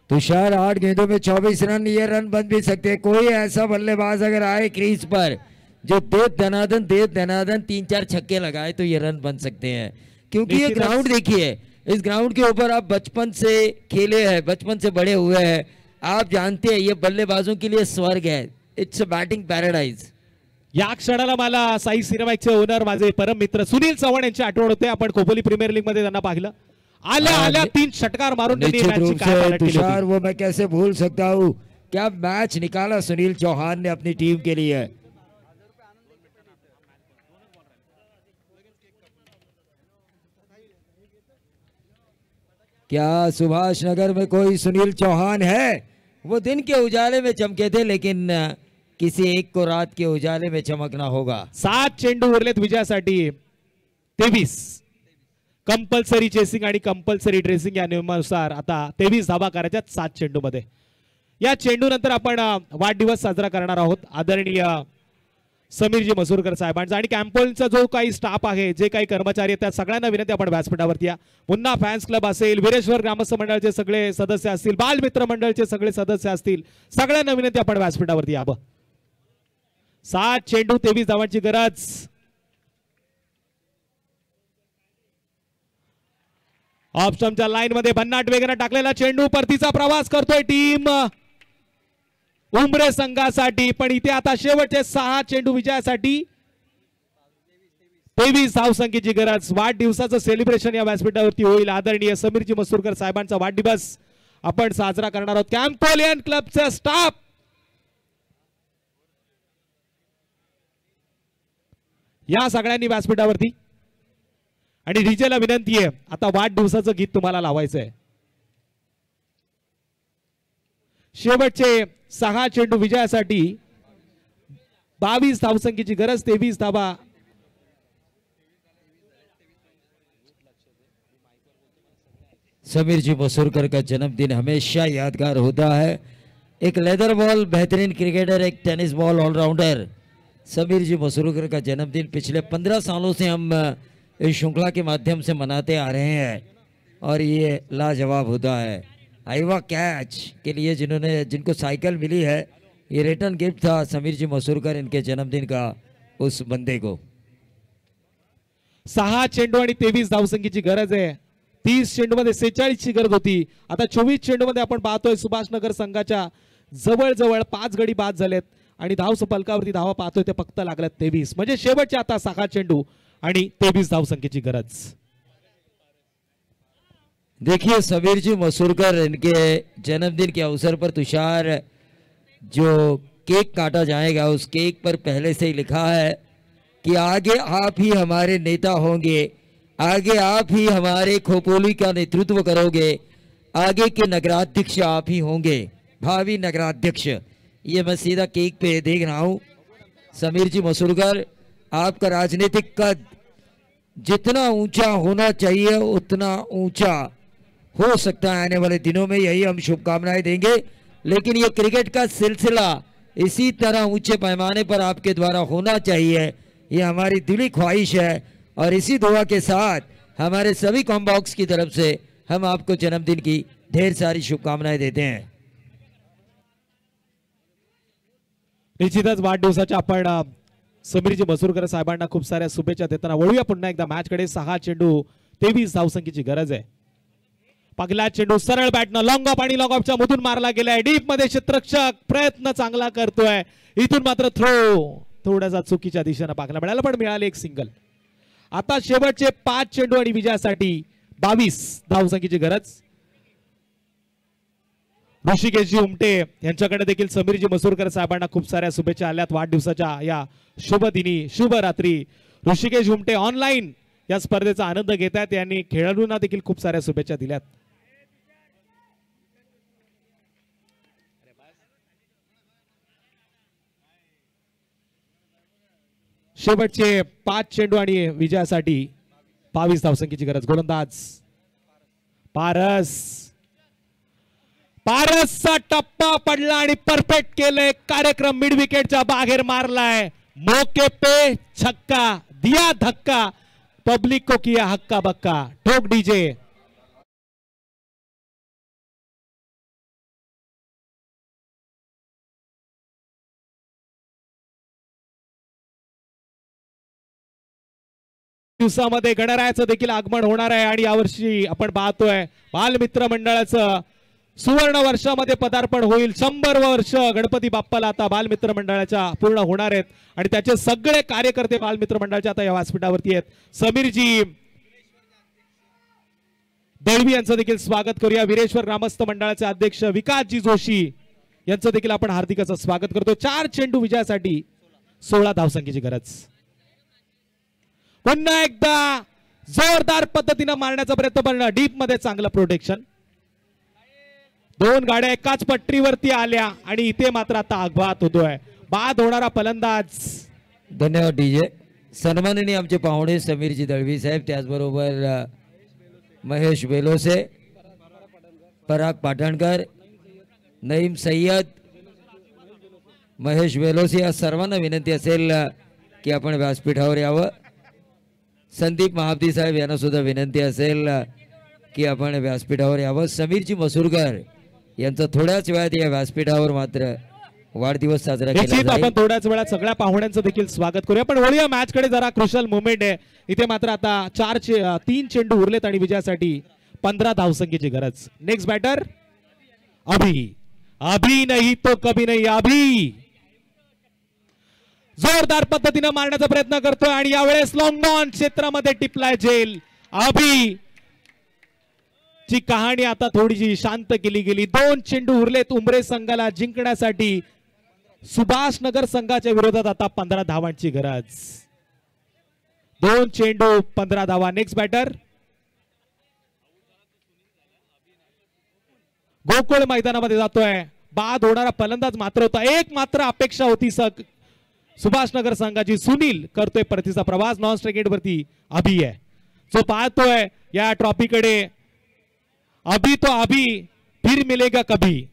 तुषार 8 गेंदों में 24 रन, ये रन बन भी सकते. कोई ऐसा बल्लेबाज अगर आए क्रीज पर जो दे दनादन 3-4 छक्के लगाए तो ये रन बन सकते हैं. क्योंकि ये ग्राउंड देखिए, इस ग्राउंड के ऊपर आप बचपन से खेले हैं, बचपन से बड़े हुए हैं. आप जानते हैं ये बल्लेबाजों के लिए स्वर्ग है. It's a batting paradise. या क्षणाला मला साई सिनेमॅक्सचे ओनर माझे परम मित्र सुनील चव्हाण यांची आठवण होते. आपण खोपोली प्रीमियर लीग मध्ये त्यांना पाहिलं. आल्या 3 षटकार मारून तुषार वो मैं कैसे भूल सकता हूँ. क्या मैच निकाला सुनील चौहान ने अपनी टीम के लिए. क्या सुभाष नगर में कोई सुनील चौहान है. वो दिन के उजाले में चमके थे, लेकिन किसी एक को रात के उजाले में चमकना होगा. 7 चेंडू उरलेत विजयासाठी. 23 कंपल्सरी चेसिंग आणि कंपल्सरी ड्रेसिंग या नियमानुसार आता 23 धावा करायच्या 7 चेंडू मध्ये. या चेंडू नंतर आपण वाढदिवस साजरा करणार आहोत आदरणीय समीरजी मसूरकर साहेबांचा आणि कॅम्पोलचा जो काही स्टाफ आहे, जे काही कर्मचारी आहेत, त्या सगळ्यांना विनंती आपण व्यासपीठावरती या. पुन्हा फॅन्स क्लब असेल, वीरेश्वर ग्रामस्थ मंडळाचे सगळे सदस्य असतील, बालमित्र मंडळाचे सगळे सदस्य असतील, सगळ्यांना विनंती आपण व्यासपीठावरती यावं. 7 चेंडू 23 धावांची गरज. ऑप्शनच्या लाईन मध्ये भन्नाट वेगाने टाकलेला चेंडू परतीचा प्रवास करतोय टीम उमरे संघासाठी. पण इथे आता शेवटचे 6 चेंडू विजयासाठी 23 धावसंख्येची गरज. वाढदिवसाचं सेलिब्रेशन या व्यासपीठावरती होईल. आदरणीय समीरजी मसूरकर साहेबांचा वाढदिवस आपण साजरा करणार आहोत. कॅम्पोलियन क्लबचा स्टाफ या सगळ्यांनी व्यासपीठावरती. आणि डीजेला विनंती आहे आता वाढदिवसाचं गीत तुम्हाला लावायचं आहे. शेवटचे 6 चेंडू विजयासाठी 22 धावसंख्येची गरज. 23 धावा. समीर जी मसूरकर का जन्मदिन हमेशा यादगार होता है. एक लेदर बॉल बेहतरीन क्रिकेटर, एक टेनिस बॉल ऑलराउंडर समीर जी मसूरकर का जन्मदिन पिछले 15 सालों से हम इस श्रृंखला के माध्यम से मनाते आ रहे हैं और ये लाजवाब होता है. आईवा कैच के लिए जिनको साइकिल मिली है, ये रिटर्न गिफ्ट था समीर जी मसूरकर इनके जन्मदिन का उस बंदे को. 6 चेंडू आणि 23 धावसंख्येची गरज आहे. 30 चेंडू मध्ये 46 ची गरज होती. आता 24 चेंडू मध्ये आपण पाहतोय सुभाषनगर संघाच्या जवळजवळ 5 गडी बाद झालेत आणि धाव फलकावरती धावा पाहतोय ते फक्त लागल्यात 23. म्हणजे शेवटचे आता 6 चेंडू आणि 23 धावसंख्येची गरज. देखिए समीर जी मसूरकर इनके जन्मदिन के अवसर पर तुषार जो केक काटा जाएगा उस केक पर पहले से ही लिखा है कि आगे आप ही हमारे नेता होंगे, आगे आप ही हमारे खोपोली का नेतृत्व करोगे, आगे के नगराध्यक्ष आप ही होंगे, भावी नगराध्यक्ष. ये मैं सीधा केक पे देख रहा हूं। समीर जी मसूरकर, आपका राजनीतिक कद जितना ऊंचा होना चाहिए उतना ऊंचा हो सकता है आने वाले दिनों में, यही हम शुभकामनाएं देंगे। लेकिन ये क्रिकेट का सिलसिला इसी तरह ऊंचे पैमाने पर आपके द्वारा होना चाहिए, ये हमारी दिली ख्वाहिश है। और इसी दुआ के साथ हमारे सभी कॉम्बॉक्स की तरफ से हम आपको जन्मदिन की ढेर सारी शुभकामनाएं देते हैं। निश्चितच वाढदिवसाच्या आपण समीरजी मसूरकर साहेबांना खूप साऱ्या शुभेच्छा देताना वळूया पुन्हा एकदा मॅच कडे। 6 चेंडू 23 धावसंख्येची गरज आहे। पहिला चेंडू सरळ बॅटनं लॉंग ऑफ आणि लॉंग ऑफच्या मधून मारला गेलाय। डीप मध्ये क्षेत्ररक्षक प्रयत्न चांगला करतोय, इथून मात्र थ्रो थोडासा चुकीच्या दिशेने पाहायला मिळाला, पण मिळाले एक सिंगल। आता शेवटचे 5 चेंडू आणि विजयासाठी 22 धावसंख्येची गरज। ऋषिकेशजी उमटे यांच्याकडे देखील समीरजी मसूरकर साहेबांना खूप साऱ्या शुभेच्छा आल्यात वाढदिवसाच्या या शुभ दिनी, शुभ रात्री। ऋषिकेश उमटे ऑनलाईन या स्पर्धेचा आनंद घेत आहेत, यांनी खेळाडूंना देखील खूप साऱ्या शुभेच्छा दिल्यात। शेवटचे 5 चेंडू आणि विजयासाठी 22 धावसंख्येची गरज। गोलंदाज पारस, पारसचा टप्पा पडला आणि परफेक्ट केले, कार्यक्रम मिड विकेटच्या बाहेर मारलाय। मौके पे छक्का दिया धक्का, पब्लिक को किया हक्का बक्का। ठोक डीजे। दिवसामध्ये गणरायाचं देखील आगमन होणार आहे आणि यावर्षी आपण पाहतोय बालमित्र मंडळाचं सुवर्ण वर्षामध्ये पदार्पण होईल। 100 वर्ष गणपती बाप्पाला आता बालमित्र मंडळाच्या पूर्ण होणार आहेत आणि त्याचे सगळे कार्यकर्ते बालमित्र मंडळाच्या आता या व्यासपीठावरती आहेत। समीरजी दळवी यांचं देखील स्वागत करूया। वीरेश्वर ग्रामस्थ मंडळाचे अध्यक्ष विकासजी जोशी यांचं देखील आपण हार्दिक असं स्वागत करतो। 4 चेंडू विजयासाठी 16 धावसंख्येची गरज। पुन्हा एकदा जोरदार पद्धतीने मारण्याचा प्रयत्न, पण डीप मध्ये चांगलं प्रोटेक्शन। 2 गाड्या एकाच पट्टीवरती आल्या आणि इथे मात्र आता अपघात होतोय। बाद होणारा फलंदाज। धन्यवाद डीजे। सन्माननीय आमचे पाहुणे समीरजी दळवी साहेब, त्याचबरोबर महेश वेलोसे, पराग पाटणकर, नईम सय्यद, महेश वेलोसे या सर्वांना विनंती असेल की आपण व्यासपीठावर यावं। संदीप महाबदी साहेब यांना सुद्धा विनंती असेल की आपण व्यासपीठावर यावं। समीरजी मसूरकर यांचा थोड्याच वेळात या व्यासपीठावर मात्र वाढदिवस साजरा केला जाईल। आपण थोड्याच वेळात सगळ्या पाहुण्यांचं देखील स्वागत करूया, पण वळूया मॅच कडे। जरा क्रुशल मुवमेंट आहे इथे, मात्र आता 3 चेंडू उरलेत आणि विजयासाठी 15 धावसंख्येची गरज। नेक्स्ट बॅटर अभी, अभी नहीं तो कभी नहीं। अभी जोरदार पद्धतीने मारण्याचा प्रयत्न करतोय आणि यावेळेस लॉंग ऑन क्षेत्रामध्ये टिपलाय झेल। अभी ची कहाणी आता थोडीशी शांत केली गेली। 2 चेंडू उरलेत उमरे संघाला जिंकण्यासाठी। सुभाष नगर संघाच्या विरोधात आता 15 धावांची गरज। 2 चेंडू 15 धावा। नेक्स्ट बॅटर गोकुळ मैदानामध्ये जातोय। बाद होणारा फलंदाज मात्र होता। एक मात्र अपेक्षा होती सुभाष नगर संघाची। सुनील करतोय परतीचा प्रवास। नॉन स्ट्राइक वरती अभी आहे जो पाहतोय या ट्रॉफी कडे। अभी तो अभी फिर मिलेगा कभी।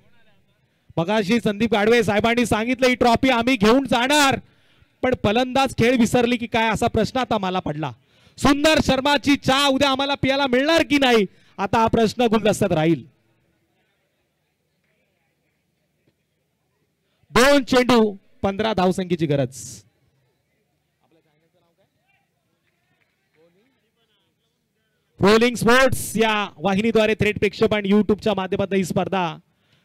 मगाशी संदीप गाडवे साहेबांनी सांगितलं ही ट्रॉफी आम्ही घेऊन जाणार, पण फलंदाज खेळ विसरली की काय असा प्रश्न आता मला पडला। सुंदर शर्माची चहा उद्या आम्हाला पियाला मिळणार की नाही, आता हा प्रश्न गुलदस्त्यात राहील। 2 चेंडू 15 धावसंख्येची गरज। रोलिंग स्पोर्ट्स या वाहिनीद्वारे थेट प्रक्षेपण युट्यूबच्या माध्यमातून ही स्पर्धा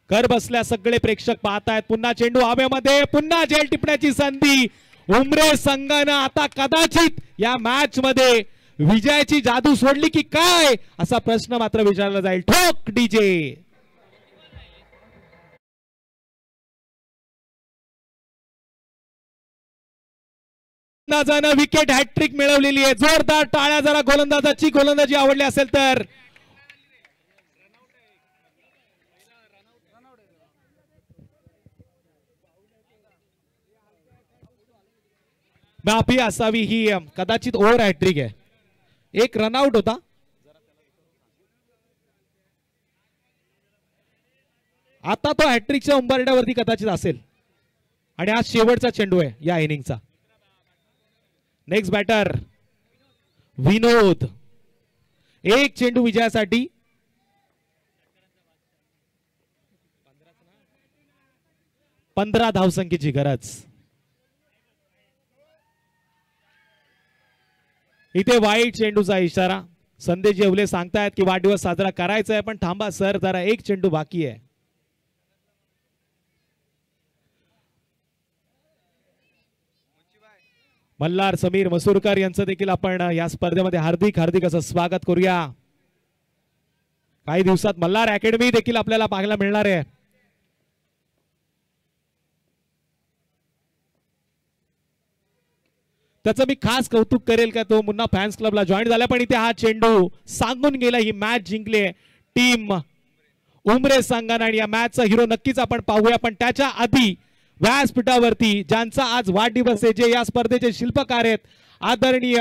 घर बसल्या सगळे प्रेक्षक पाहतायत। पुन्हा चेंडू हवेमध्ये, पुन्हा झेल टिपण्याची संधी। उमरे संघानं आता कदाचित या मॅच मध्ये विजयाची जादू सोडली की काय असा प्रश्न मात्र विचारला जाईल। ठोक डीजे। गोलंदाजानं विकेट हॅट्रिक मिळवलेली आहे। जोरदार टाळ्या जरा गोलंदाजाची गोलंदाजी आवडली असेल तर। माफी असावी ही कदाचित ओव्हर हॅट्रिक आहे. एक रनआउट होता. आता तो हॅट्रिकच्या उंबरड्यावरती कदाचित असेल आणि हा शेवटचा चेंडू आहे या इनिंगचा. नेक्स्ट बॅटर विनोद. एक चेंडू विजयासाठी. 15 धावसंख्येची गरज. इथे वाईट चेंडूचा इशारा. संदेश जेवले सांगतायत की वाढदिवस साजरा करायचा आहे पण थांबा सर, जरा एक चेंडू बाकी आहे. मल्हार समीर मसूरकर यांचं देखील आपण या स्पर्धेमध्ये हार्दिक हार्दिक असं स्वागत करूया. काही दिवसात मल्हार अकॅडमी देखील आपल्याला पाहायला मिळणार आहे. त्याचं मी खास कौतुक करेल का तो मुन्ना फॅन्स क्लबला जॉईन झाला, पण इथे हा चेंडू सांगून गेला. ही मॅच जिंकले टीम उमरे संघाने आणि या मॅचचा हिरो नक्कीच आपण पाहूया. पण त्याच्या आधी व्यासपीठावरती ज्यांचा आज वाढदिवस आहे, जे या स्पर्धेचे शिल्पकार आहेत, आदरणीय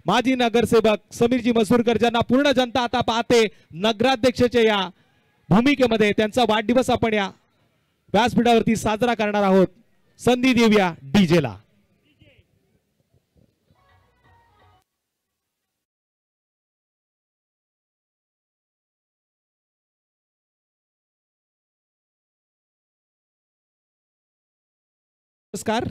माजी नगरसेवक समीरजी मसूरकर, ज्यांना पूर्ण जनता आता पाहते नगराध्यक्षाच्या या भूमिकेमध्ये, त्यांचा वाढदिवस आपण या व्यासपीठावरती साजरा करणार आहोत. संधी देऊया डीजेला. नमस्कार.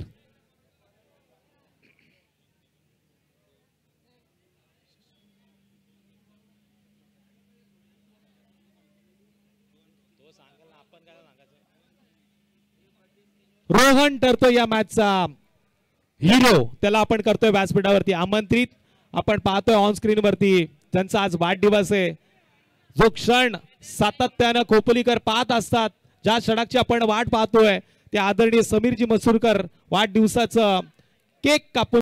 रोहन ठरतो या मॅचचा हिरो. त्याला आपण करतोय व्यासपीठावरती आमंत्रित. आपण पाहतोय ऑन स्क्रीन वरती त्यांचा आज वाढदिवस आहे. जो क्षण सातत्यानं खोपोलीकर पाहत असतात, ज्या क्षणाची आपण वाट पाहतोय, ते आदरणीय समीरजी मसूरकर वाढदिवसाचं केक कापून